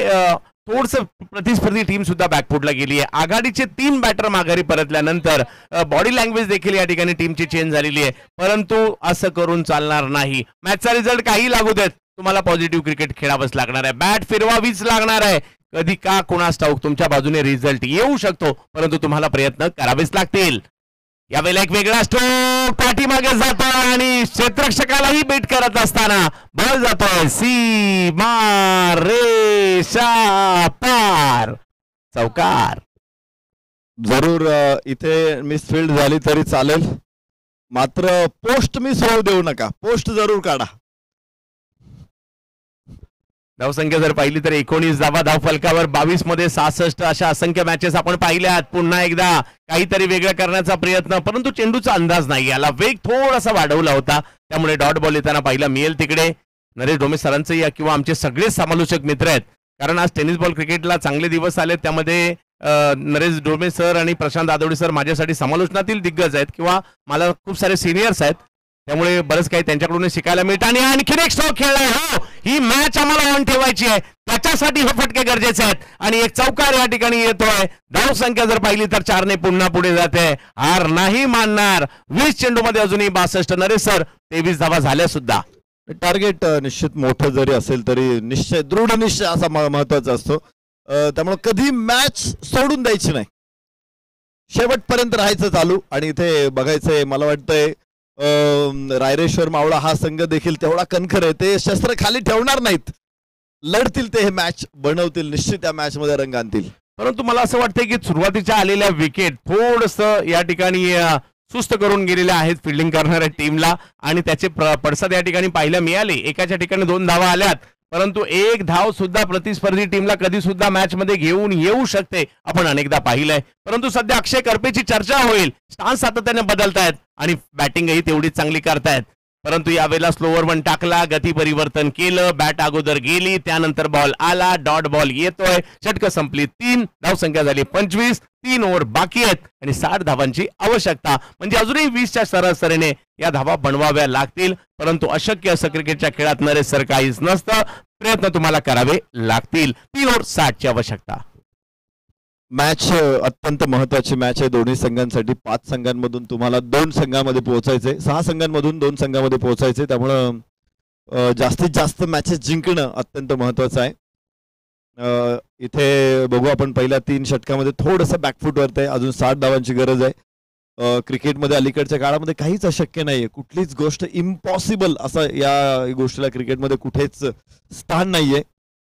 थोडंसं प्रतिस्पर्धी टीम सुद्धा बॅकफुटला गेली आहे. आघाडीचे 3 बॅटर माघारी परतल्यानंतर बॉडी लँग्वेज देखील या ठिकाणी टीमची चेंज झालेली आहे, परंतु असं करून चालणार नाही. मॅचचा रिझल्ट काही लागू देत, तुम्हाला पॉझिटिव्ह क्रिकेट खेळावंच लागणार आहे. बॅट फिरवावीच लागणार आहे. कधी का कोणास ठाऊक तुमच्या बाजूने रिझल्ट येऊ शकतो, परंतु तुम्हाला प्रयत्न करावेच लागतील. यावेळेला एक वेगळा स्ट्रोक पाठीमागे जातो आणि क्षेत्ररक्षकालाही बीट करत असताना बॉल जातोय सीमा रेषा पार. चौकार. जरूर इथे मिसफिल्ड झाली तरी चालेल, मात्र पोस्ट मिस होऊ देऊ नका. पोस्ट जरूर काढा. धावसंख्या जर पाहिली तर 19 धावा धावफलकावर, 22 मध्ये 66 अशा असंख्य मॅचेस आपण पाहिल्यात. पुन्हा एकदा काहीतरी वेगळं करण्याचा प्रयत्न, परंतु चेंडूचा अंदाज नाही आला. वेग थोडासा वाढवला होता, त्यामुळे डॉट बॉल येताना पाहिला मिळेल तिकडे. नरेश डोमे सरांचे या किंवा आमचे सगळे समालोचक मित्र आहेत, कारण आज टेनिस बॉल क्रिकेटला चांगले दिवस आले. त्यामध्ये नरेश डोमे सर आणि प्रशांत आदवडे सर माझ्यासाठी समालोचनातील दिग्गज आहेत किंवा मला खूप सारे सिनियर्स आहेत, त्यामुळे बरंच काही त्यांच्याकडून शिकायला मिळतं. आणि आणखीन एक स्ट्रोक खेळलाय. हो, ही मॅच आम्हाला ऑन ठेवायची आहे, त्याच्यासाठी हे फटके गरजेचे आहेत. आणि एक चौकार या ठिकाणी येतोय. धावसंख्या जर पाहिली तर 4 ने पुन्हा पुढे जाते. हार नाही मानणार. 20 चेंडूमध्ये अजूनही 62. नरेश सर, 23 धावा झाल्या सुद्धा. टार्गेट निश्चित मोठं जरी असेल तरी निश्चय, दृढ निश्चय असा महत्वाचा असतो. त्यामुळे कधी मॅच सोडून द्यायची नाही, शेवटपर्यंत राहायचं चालू. आणि इथे बघायचंय, मला वाटतंय रायरेश्वर मावळा हा संघ देखील तेवढा कणखर आहे. ते शस्त्र खाली ठेवणार नाहीत, लढतील. ते हे मॅच बनवतील, निश्चित त्या मॅच मध्ये रंग आणतील. परंतु मला असं वाटतंय की सुरुवातीच्या आलेल्या विकेट थोडंसं या ठिकाणी सुस्त करून गेलेल्या आहेत फिल्डिंग करणाऱ्या टीमला आणि त्याचे पडसाद या ठिकाणी पाहायला मिळाले. एकाच्या ठिकाणी 2 धावा आल्यात, परंतु 1 धाव सुद्धा प्रतिस्पर्धी टीमला कधी सुद्धा मॅच मध्ये घेऊन येऊ शकते, आपण अनेकदा पाहिलंय. परंतु सध्या अक्षय करपेची चर्चा होईल. स्टान्स सातत्याने बदलतायत आणि बॅटिंगही तेवढीच चांगली करतायत. परंतु यावेळेला स्लोवर वन टाकला, गती परिवर्तन केलं, बॅट अगोदर गेली, त्यानंतर बॉल आला, डॉट बॉल येतोय, षटकं संपली 3, धावसंख्या झाली 25, 3 ओव्हर बाकी आहेत आणि 60 धावांची आवश्यकता. म्हणजे अजूनही 20च्या सरासरीने या धावा बनवाव्या लागतील, परंतु अशक्य असं क्रिकेटच्या खेळात नरेसर काहीच नसतं, प्रयत्न तुम्हाला करावे लागतील. 3 ओव्हर 60ची आवश्यकता. मॅच अत्यंत महत्वाची मॅच आहे दोन्ही संघांसाठी. 5 संघांमधून तुम्हाला 2 संघांमध्ये पोहोचायचे, 6 संघांमधून 2 संघांमध्ये पोहोचायचे. त्यामुळं जास्तीत जास्त मॅचेस जिंकणं अत्यंत महत्वाचं आहे. इथे बघू आपण पहिल्या 3 षटकामध्ये थोडंसं बॅकफूटवरती आहे, अजून 60 धावांची गरज आहे. क्रिकेटमध्ये अलीकडच्या काळामध्ये काहीच अशक्य नाहीये, कुठलीच गोष्ट इम्पॉसिबल असं या गोष्टीला क्रिकेटमध्ये कुठेच स्थान नाहीये.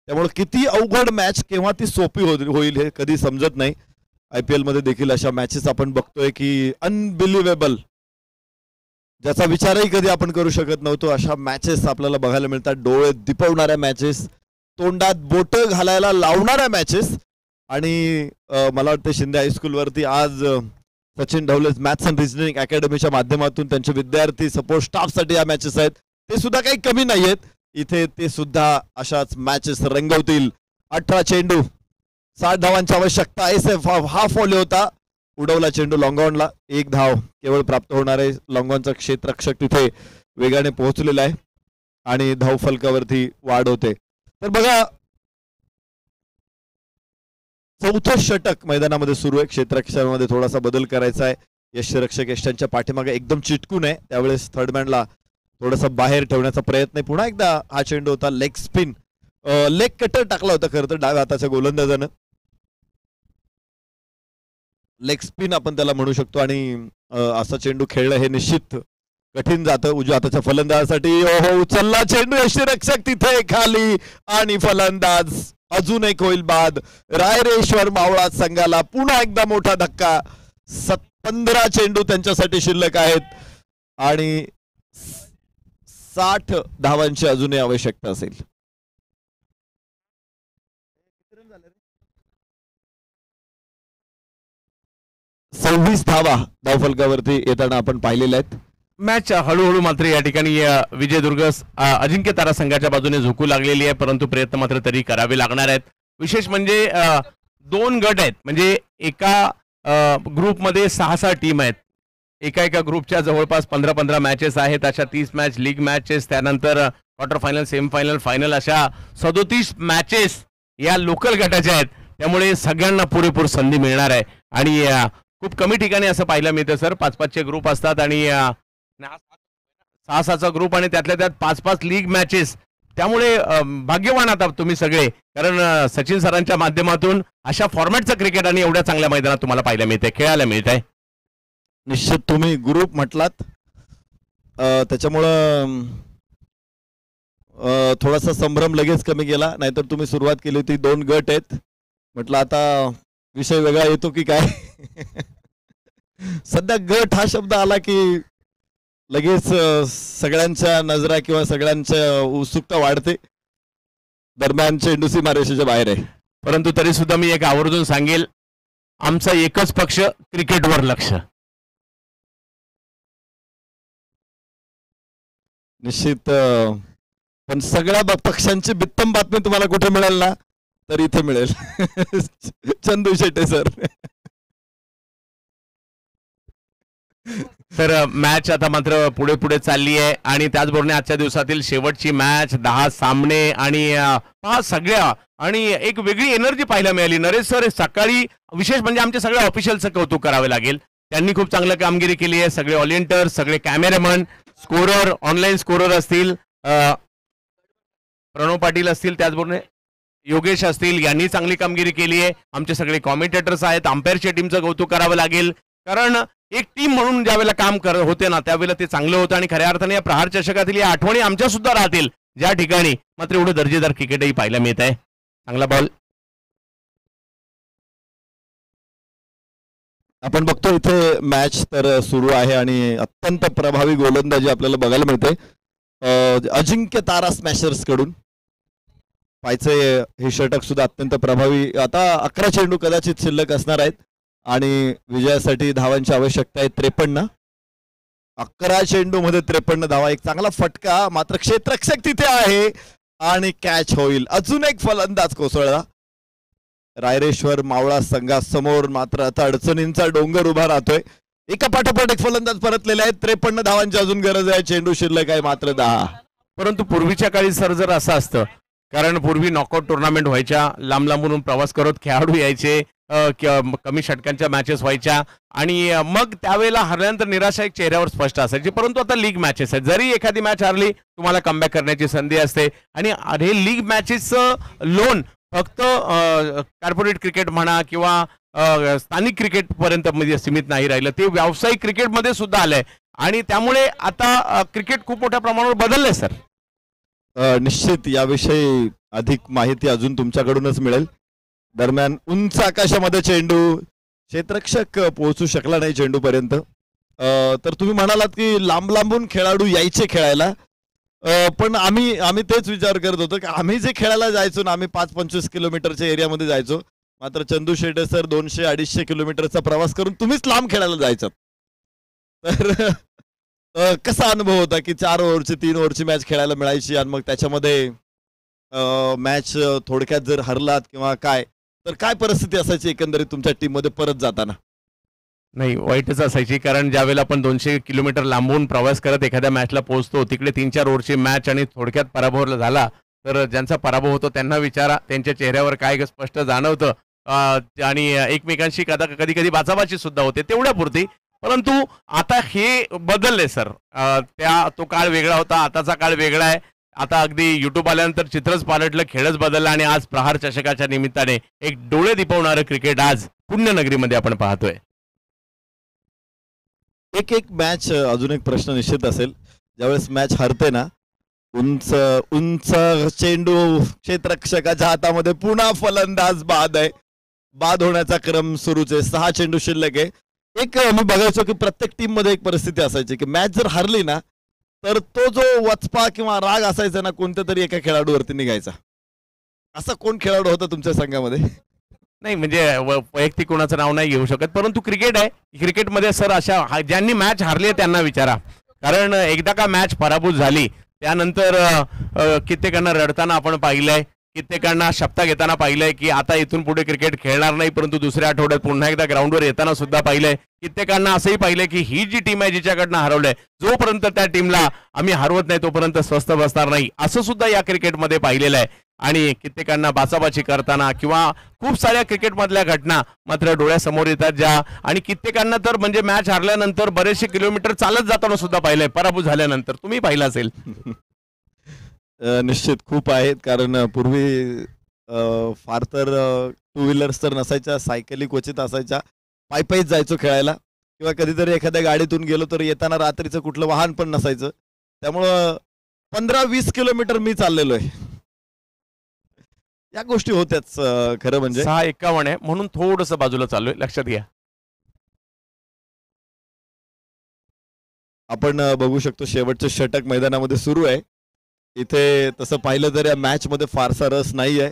त्यामुळे किती अवघड मॅच केव्हा ती सोपी होईल हे कधी समजत नाही. IPL मध्ये देखील अशा मॅचेस आपण बघतोय की अनबिलिव्हेबल, ज्याचा विचारही कधी आपण करू शकत नव्हतो अशा मॅचेस आपल्याला बघायला मिळतात. डोळे दिपवणाऱ्या मॅचेस, तोंडात बोट घालायला लावणाऱ्या मॅचेस. आणि मला वाटतं शिंदे हायस्कूलवरती आज Sachin Dhawale maths and reasoning अकॅडमीच्या माध्यमातून त्यांचे विद्यार्थी सपोर्ट स्टाफसाठी या मॅचेस आहेत, ते सुद्धा काही कमी नाही आहेत. इथे ते सुद्धा अशाच मॅचेस रंगवतील. 18 चेंडू, 60 धावांची आवश्यकता. SF हा फॉलो होता, उडवला चेंडू लॉंगॉनला, 1 धाव केवळ प्राप्त होणार आहे. लॉंगॉनचा क्षेत्ररक्षक तिथे वेगाने पोहोचलेला आहे आणि धाव फलकावरती वाढ होते. तर बघा, 4थं षटक मैदानामध्ये सुरू आहे. क्षेत्ररक्षकामध्ये थोडासा बदल करायचा आहे. यष्टीरक्षक यष्टांच्या पाठीमागे एकदम चिटकून आहे, त्यावेळेस थर्डमॅनला थोडासा बाहेर ठेवण्याचा प्रयत्न आहे. पुन्हा एकदा हा चेंडू होता लेग स्पिन, लेग कटर टाकला होता खरं तर डाव्या हाताच्या गोलंदाजानं. लेग स्पिन आपण त्याला म्हणू शकतो. आणि असा चेंडू खेळणं हे निश्चित कठीण जातं उजव्या हाताच्या फलंदाजासाठी. ओहो, उचलला चेंडू, यष्टीरक्षक तिथे खाली आणि फलंदाज अजून एक होईल बाद. रायरेश्वर मावळा संघाला पुन्हा एकदा मोठा धक्का. 15 चेंडू त्यांच्यासाठी शिल्लक आहेत आणि 60 धावांची अजूनही आवश्यकता असेल. सव्वीस धावा धावफलकावरती येताना आपण पाहिलेल्या आहेत. मॅच हळूहळू मात्र या ठिकाणी विजयदुर्ग अजिंक्य तारा संघाच्या बाजूने झुकू लागलेली आहे, परंतु प्रयत्न मात्र तरी करावे लागणार आहेत. विशेष म्हणजे 2 गट आहेत, म्हणजे एका ग्रुपमध्ये 6-6 टीम आहेत. एका ग्रुपच्या जवळपास 15-15 मॅचेस आहेत. अशा 30 मॅच लीग मॅचेस, त्यानंतर क्वार्टर फायनल, सेमीफायनल, फायनल, अशा 37 मॅचेस या लोकल गटाच्या आहेत. त्यामुळे सगळ्यांना पुरेपूर संधी मिळणार आहे आणि खूप कमी ठिकाणी असं पाहायला मिळतं सर. 5-5चे ग्रुप असतात आणि 6-6चा ग्रुप आणि त्यातल्या त्यात 5-5 लीग मॅचेस. त्यामुळे भाग्यवान आता तुम्ही सगळे, कारण सचिन सरांच्या माध्यमातून अशा फॉर्मॅटचं क्रिकेट आणि एवढ्या चांगल्या मैदानात तुम्हाला पाहायला मिळते, खेळायला मिळत आहे. निश्चित तुम्ही ग्रुप म्हटलात, त्याच्यामुळं थोडासा संभ्रम लगेच कमी गेला. नाहीतर तुम्ही सुरुवात केली होती 2 गट आहेत, म्हटलं आता विषय वेगळा येतो की काय. सध्या गट हा शब्द आला की लगेच सगळ्यांच्या नजरा किंवा सगळ्यांच्या उत्सुकता वाढते. दरम्यान चेंडू सीमारेषेच्या बाहेर आहे. परंतु तरी सुद्धा मी एक आवर्जून सांगेल, आमचा एकच पक्ष, क्रिकेटवर लक्ष. निश्चित. पण सगळ्या पक्षांची बित्तम बातमी तुम्हाला कुठे मिळेल ना, तर इथे मिळेल. चंदू शेट्टे सर. तर मॅच आता मात्र पुढे पुढे चालली आहे आणि त्याचबरोबर आजच्या दिवसातील शेवटची मॅच, 10 सामने आणि 5 सगळ्या, आणि एक वेगळी एनर्जी पाहायला मिळाली. नरेश सर सकाळी, विशेष म्हणजे आमच्या सगळ्या ऑफिशियलचं कौतुक करावे लागेल, त्यांनी खूप चांगलं कामगिरी केली आहे. सगळे ऑलिएंटर, सगळे कॅमेरामन, स्कोरर, ऑनलाईन स्कोरर असतील, प्रणव पाटील असतील, त्याचबरोबर योगेश असतील, यांनी चांगली कामगिरी केली आहे. आमचे सगळे कॉमेंटेटर्स आहेत, अंपायरच्या टीमचं कौतुक करावं लागेल, कारण एक टीम म्हणून ज्यावेळेला काम होते ना त्यावेळेला ते चांगलं होतं. आणि खऱ्या अर्थाने या प्रहार चषकातील या आठवणी आमच्या सुद्धा राहतील, ज्या ठिकाणी मात्र एवढं दर्जेदार क्रिकेटही पाहायला मिळत आहे. चांगला बॉल आपण बघतो. इथे मॅच तर सुरू आहे आणि अत्यंत प्रभावी गोलंदाजी आपल्याला बघायला मिळते अजिंक्य तारा स्मॅशर्स कडून. पायचे हे षटक सुद्धा अत्यंत प्रभावी. आता 11 चेंडू कदाचित शिल्लक असणार आहेत आणि विजयासाठी धावांची आवश्यकता आहे 53. 11 चेंडूमध्ये 53 धावा, एक चांगला फटका, मात्र क्षेत्ररक्षक तिथे आहे आणि कॅच होईल. अजून एक फलंदाज कोसळला. रायरेश्वर मावळा संघासमोर मात्र आता अडचणींचा डोंगर उभा राहतोय. एका पाठोपाठ एक फलंदाज परतलेले आहेत. 53 धावांची अजून गरज आहे. चेंडू शिल्लक आहे मात्र 10. परंतु पूर्वीच्या काळी सर जर असं असतं, कारण पूर्वी नॉकआउट टुर्नामेंट व्हायच्या, लांब लांबून प्रवास करत खेळाडू यायचे, कमी षटकांच्या मॅचेस व्हायच्या आणि मग त्यावेळेला हरल्यानंतर निराशा एक चेहऱ्यावर स्पष्ट असायची. परंतु आता लीग मॅचेस आहेत, जरी एखादी मॅच हरली तुम्हाला कमबॅक करण्याची संधी असते आणि हे लीग मॅचेसचं लोन फक्त कॉर्पोरेट क्रिकेट म्हणा किंवा स्थानिक क्रिकेट पर्यंत मध्ये सीमित नाही राहिलं, ते व्यावसायिक क्रिकेटमध्ये सुद्धा आलंय आणि त्यामुळे आता क्रिकेट खूप मोठ्या प्रमाणावर बदललंय सर. निश्चित याविषयी अधिक माहिती अजून तुमच्याकडूनच मिळेल. दरम्यान उंच आकाशामध्ये चेंडू, क्षेत्ररक्षक पोहोचू शकला नाही चेंडू पर्यंत. तर तुम्ही म्हणालात की लांब लांबून खेळाडू यायचे खेळायला, पण आम्ही तेच विचार करत होतो की आम्ही जे खेळायला जायचो ना, आम्ही 5-25 किलोमीटरच्या एरियामध्ये जायचो, मात्र चंदू शेटे सर 200-250 किलोमीटरचा प्रवास करून तुम्हीच लांब खेळायला जायचं. तर कसा अनुभव होता की 4 ओव्हरची 3 ओव्हरची मॅच खेळायला मिळायची आणि मग त्याच्यामध्ये मॅच थोडक्यात जर हरलात किंवा काय, तर काय परिस्थिती असायची एकंदरीत तुमच्या टीम मध्ये परत जाताना? नाही, वाईटच असायची, कारण ज्यावेळेला आपण 200 किलोमीटर लांबून प्रवास करत एखाद्या मॅचला पोहोचतो, तिकडे 3-4 ओव्हरची मॅच आणि थोडक्यात पराभव झाला तर ज्यांचा पराभव होतो त्यांना विचारा, त्यांच्या चेहऱ्यावर काय स्पष्ट जाणवतं आणि एकमेकांशी कधी कधी बाचाबाची सुद्धा होते तेवढ्यापुरती. परंतु आता हे बदलले सर, तो काळ वेगळा होता, आताचा काळ वेगळा आहे. आता अगदी युट्यूब आल्यानंतर चित्रच पालटलं, खेळच बदलला आणि आज प्रहार चषकाच्या निमित्ताने एक डोळे दिपवणारं क्रिकेट आज पुण्यनगरीमध्ये आपण पाहतोय. एक मॅच अजून एक प्रश्न निश्चित असेल, ज्यावेळेस मॅच हरते ना, उंच उंच चेंडू क्षेत्ररक्षकाच्या हातामध्ये, पुन्हा फलंदाज बाद आहे, बाद होण्याचा क्रम सुरूच आहे. 6 चेंडू शिल्लक आहे. एक मी बघायचो की प्रत्येक टीम मध्ये एक परिस्थिती असायची की मॅच जर हरली ना, तर तो जो वचपा किंवा राग असायचा ना, कोणत्या तरी एका खेळाडूवरती निघायचा. असा कोण खेळाडू होता तुमच्या संघामध्ये? नाही, म्हणजे वैयक्तिक कोणाचं नाव नाही घेऊ शकत, परंतु क्रिकेट आहे. क्रिकेटमध्ये सर अशा ज्यांनी मॅच हारली आहे त्यांना विचारा, कारण एकदा का मॅच पराभूत झाली त्यानंतर कित्येकांना रडताना आपण पाहिलंय, कित्येकांना शपथा घेताना पाहिलंय की आता इथून पुढे क्रिकेट खेळणार नाही, परंतु दुसऱ्या आठवड्यात पुन्हा एकदा ग्राउंडवर येताना सुद्धा पाहिलंय. कित्येकांना असंही पाहिलंय की ही जी टीम आहे जिच्याकडनं हरवलंय, जोपर्यंत त्या टीमला आम्ही हरवत नाही तोपर्यंत स्वस्थ बसणार नाही, असं सुद्धा या क्रिकेटमध्ये पाहिलेलं आहे. आणि कित्येकांना बाचाबाची करताना किंवा खूप साऱ्या क्रिकेटमधल्या घटना मात्र डोळ्यासमोर येतात ज्या, आणि कित्येकांना तर म्हणजे मॅच हारल्यानंतर बरेचसे किलोमीटर चालत जाताना सुद्धा पाहिलंय पराभूत झाल्यानंतर. तुम्ही पाहिलं असेल. निश्चित खूप आहेत, कारण पूर्वी फार तर 2 व्हीलर्स तर नसायच्या, सायकली क्वचित असायच्या, पायीच जायचो खेळायला किंवा कधीतरी एखाद्या गाडीतून गेलो तर येताना रात्रीचं कुठलं वाहन पण नसायचं. त्यामुळं 15-20 किलोमीटर मी चाललेलो आहे. या गोष्टी होत्याच खरं म्हणजे. 6:51 आहे म्हणून थोडंसं बाजूला चाललोय, लक्षात घ्या. आपण बघू शकतो शेवटचं षटक मैदानामध्ये सुरू आहे. इथे तसं पाहिलं तर या मॅच मध्ये फारसा रस नाही आहे.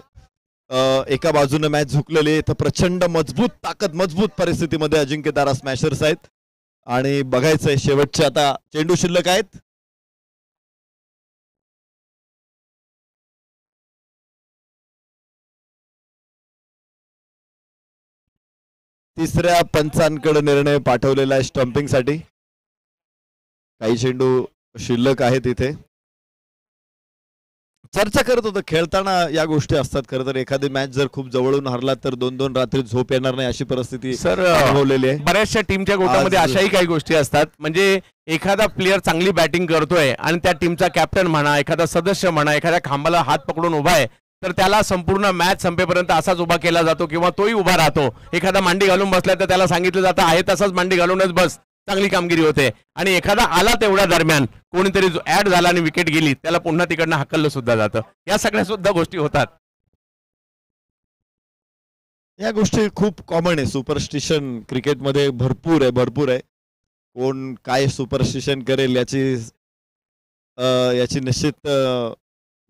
एका बाजूने मॅच झुकलेली, इथं प्रचंड मजबूत परिस्थितीमध्ये अजिंक्यतारा स्मॅशर्स आहेत आणि बघायचंय शेवटचे आता चेंडू शिल्लक आहेत. तिसऱ्या पंचांकडे निर्णय पाठवलेला आहे स्टंपिंगसाठी. काही चेंडू शिल्लक आहेत इथे. चर्चा करत होतं खेळताना या गोष्टी असतात. खरं तर एखादी मॅच जर खूप जवळून हरला तर 2-2 रात्री झोप येणार नाही अशी परिस्थिती सर अनुभवलेली आहे. बऱ्याचशा टीमच्या गोटामध्ये अशाही काही गोष्टी असतात, म्हणजे एखादा प्लेअर चांगली बॅटिंग करतोय आणि त्या टीमचा कॅप्टन म्हणा, एखादा सदस्य म्हणा, एखाद्या खांबाला हात पकडून उभा आहे, तर त्याला संपूर्ण मॅच संपेपर्यंत असाच उभा केला जातो किंवा तोही उभा राहतो. एखादा मांडी घालून बसला तर त्याला सांगितलं जातं आहे तसाच मांडी घालूनच बस, चांगली कामगिरी होते. आणि एखादा आला तेवढ्या दरम्यान कोणीतरी जो ऍड झाला आणि विकेट गेली त्याला पुन्हा तिकडनं हकललं सुद्धा जातं. या सगळ्या सुद्धा गोष्टी होतात. या गोष्टी खूप कॉमन आहे. सुपरस्टिशन क्रिकेटमध्ये भरपूर आहे. कोण काय सुपरस्टिशन करेल याची निश्चित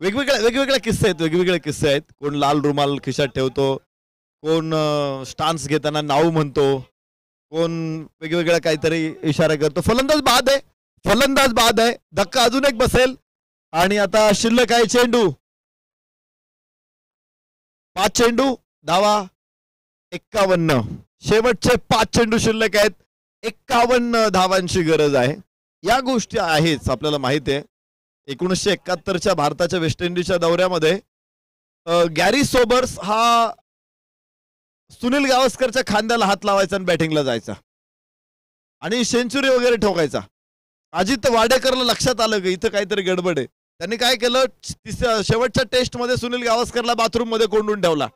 वेगवेगळ्या किस्से आहेत. कोण लाल रुमाल खिशात ठेवतो, कोण स्टान्स घेताना नाव म्हणतो, कोण वेगवेगळ्या काहीतरी इशारा करतो. फलंदाज बाद आहे, फलंदाज बाद आहे, धक्का अजून एक बसेल आणि आता शिल्लक आहे चेंडू. 5 चेंडू, धावा 51. शेवटचे 5 चेंडू शिल्लक आहेत, 51 धावांची गरज आहे. या गोष्टी आहेच, आपल्याला माहिती आहे. 1971च्या भारताच्या वेस्ट इंडिजच्या दौऱ्यामध्ये गॅरी सोबर्स हा सुनील गावस्करच्या खांद्याला हात लावायचा आणि बॅटिंगला जायचा आणि सेंचुरी वगैरे ठोकायचा. अजित वाडेकरला लक्षात आलं की इथं काहीतरी गडबड आहे. त्यांनी काय केलं, शेवटच्या टेस्टमध्ये सुनील गावस्करला बाथरूम मध्ये कोंडून ठेवला.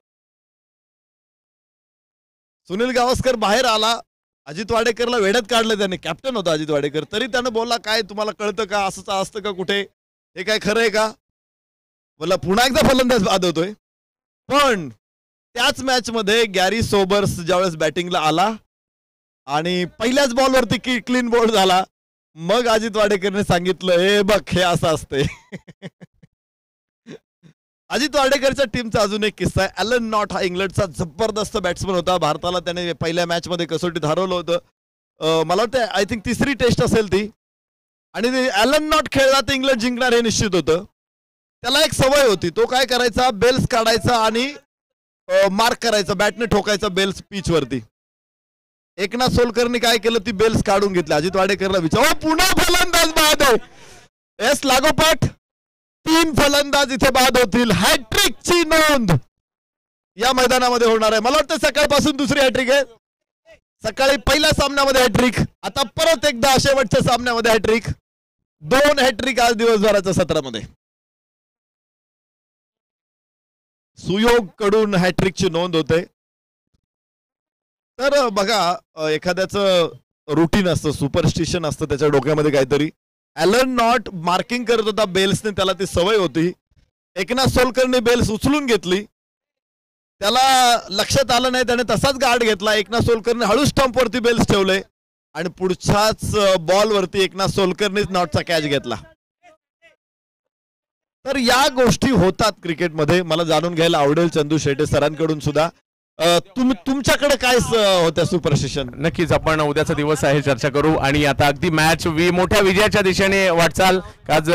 सुनील गावस्कर बाहेर आला, अजित वाडेकरला वेड्यात काढलं त्याने. कॅप्टन होता अजित वाडेकर, तरी त्यानं बोलला, काय तुम्हाला कळतं का, असंच असतं का कुठे, हे काय खरं आहे का. बोला पुन्हा एकदा फलंदाज बाद होतोय. पण त्याच मॅच मध्ये गॅरी सोबर्स ज्यावेळेस बॅटिंगला आला आणि पहिल्याच बॉलवरती क्लीन बोल्ड झाला, मग अजित वाडेकरने सांगितलं, हे बघ हे असं असते. अजित वाडेकरच्या टीमचा अजून एक किस्सा आहे. ॲलन नॉट हा इंग्लंडचा जबरदस्त बॅट्समन होता. भारताला त्याने पहिल्या मॅच मध्ये कसोटीत हरवलं होतं. मला वाटतं आय थिंक 3री टेस्ट असेल ती. आणि ॲलन नॉट खेळला तर इंग्लंड जिंकणार हे निश्चित होतं. त्याला एक सवय होती, तो काय करायचा, बेल्स काढायचा आणि मार्क करायचा, बॅटने ठोकायचा बेल्स पिच वरती. एकनाथ सोलकरनी काय केलं, ती बेल्स काढून घेतली. अजित वाडेकरला विचार, पुन्हा फलंदाज बाद आहे. एस लागोपाठ 3 फलंदाज इथे बाद होतील. हॅट्रिकची नोंद या मैदानामध्ये होणार आहे. मला वाटतं सकाळपासून दुसरी हॅट्रिक आहे. सकाळी पहिल्या सामन्यामध्ये हॅट्रिक, आता परत एकदा शेवटच्या सामन्यामध्ये हॅट्रिक. 2 हॅट्रिक आज दिवसभराच्या सत्रामध्ये. सुयोग कडून हॅट्रिकची नोंद होते. तर बघा, एखाद्याचं रुटीन असतं, सुपरस्टिशन असतं त्याच्या डोक्यामध्ये काहीतरी. ॲलन नॉट मार्किंग करत होता बेल्सने, त्याला ती सवय होती. एकनाथ सोलकरने बेल्स उचलून घेतली, त्याला लक्षात आलं नाही, त्याने तसाच गार्ड घेतला. एकनाथ सोलकरने हळू स्टंपवरती बेल्स ठेवले आणि पुढच्याच बॉलवरती एकनाथ सोलकरनेच नॉटचा कॅच घेतला. तर या गोष्टी होतात क्रिकेटमध्ये. मला जाणून घ्यायला आवडेल चंदू शेटे सरांकडून सुद्धा, तुमच्याकडे काय होत्या सुपरस्टिशन. नक्कीच आपण उद्याचा दिवस आहे चर्चा करू. आणि आता अगदी मॅच मोठ्या विजयाच्या दिशेने वाटचाल. आज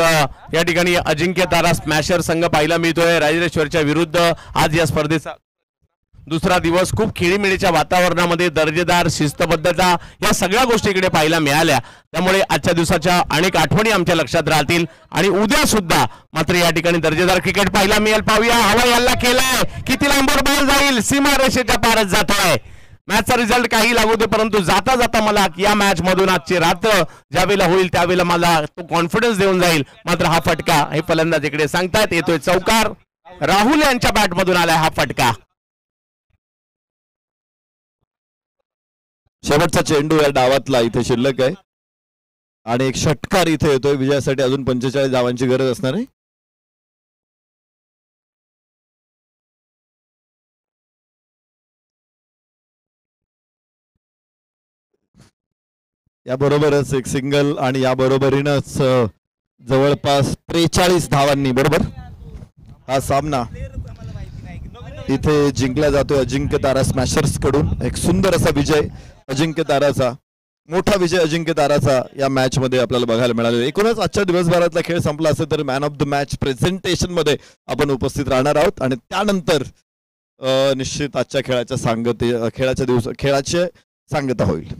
या ठिकाणी अजिंक्य तारा स्मॅशर संघ पाहायला मिळतोय राजराजेश्वरच्या विरुद्ध. आज या स्पर्धेचा दुसरा दिवस खूप खेळीमेळीच्या वातावरणामध्ये दर्जेदार शिस्तबद्धता या सगळ्या गोष्टी इकडे पाहायला मिळाल्या. त्यामुळे आजच्या दिवसाच्या अनेक आठवणी आमच्या लक्षात राहतील आणि उद्या सुद्धा मात्र या ठिकाणी दर्जेदार क्रिकेट पाहायला मिळेल. पाहूया, हवा हल्ला केलाय, किती लांबवर बॉल जाईल, सीमारेषेच्या पारच जात आहे. मॅचचा रिझल्ट काही लागू दे, परंतु जाता जाता मला या मॅच मधून आजची रात्र ज्यावेळेला होईल त्यावेळेला मला तो कॉन्फिडन्स देऊन जाईल. मात्र हा फटका हे फलंदाज इकडे सांगतायत, येतोय चौकार. राहुल यांच्या बॅट मधून आलाय हा फटका. शेवटचा चेंडू या डावातला इथे शिल्लक आहे आणि एक षटकार इथे येतोय. विजयासाठी अजून 45 धावांची गरज असणार आहे. याबरोबरच एक सिंगल आणि या बरोबरीनच जवळपास 43 धावांनी बरोबर हा सामना इथे जिंकला जातोय अजिंक्य तारा स्मॅशर्स कडून. एक सुंदर असा विजय अजिंक्य ताराचा, मोठा विजय अजिंक्य ताराचा या मॅच मध्ये आपल्याला बघायला मिळालेला. एकूणच आजच्या दिवसभरातला खेळ संपला असेल तर man of the match presentation मध्ये आपण उपस्थित राहणार आहोत आणि त्यानंतर निश्चित आजच्या खेळाच्या खेळाचे सांगता होईल.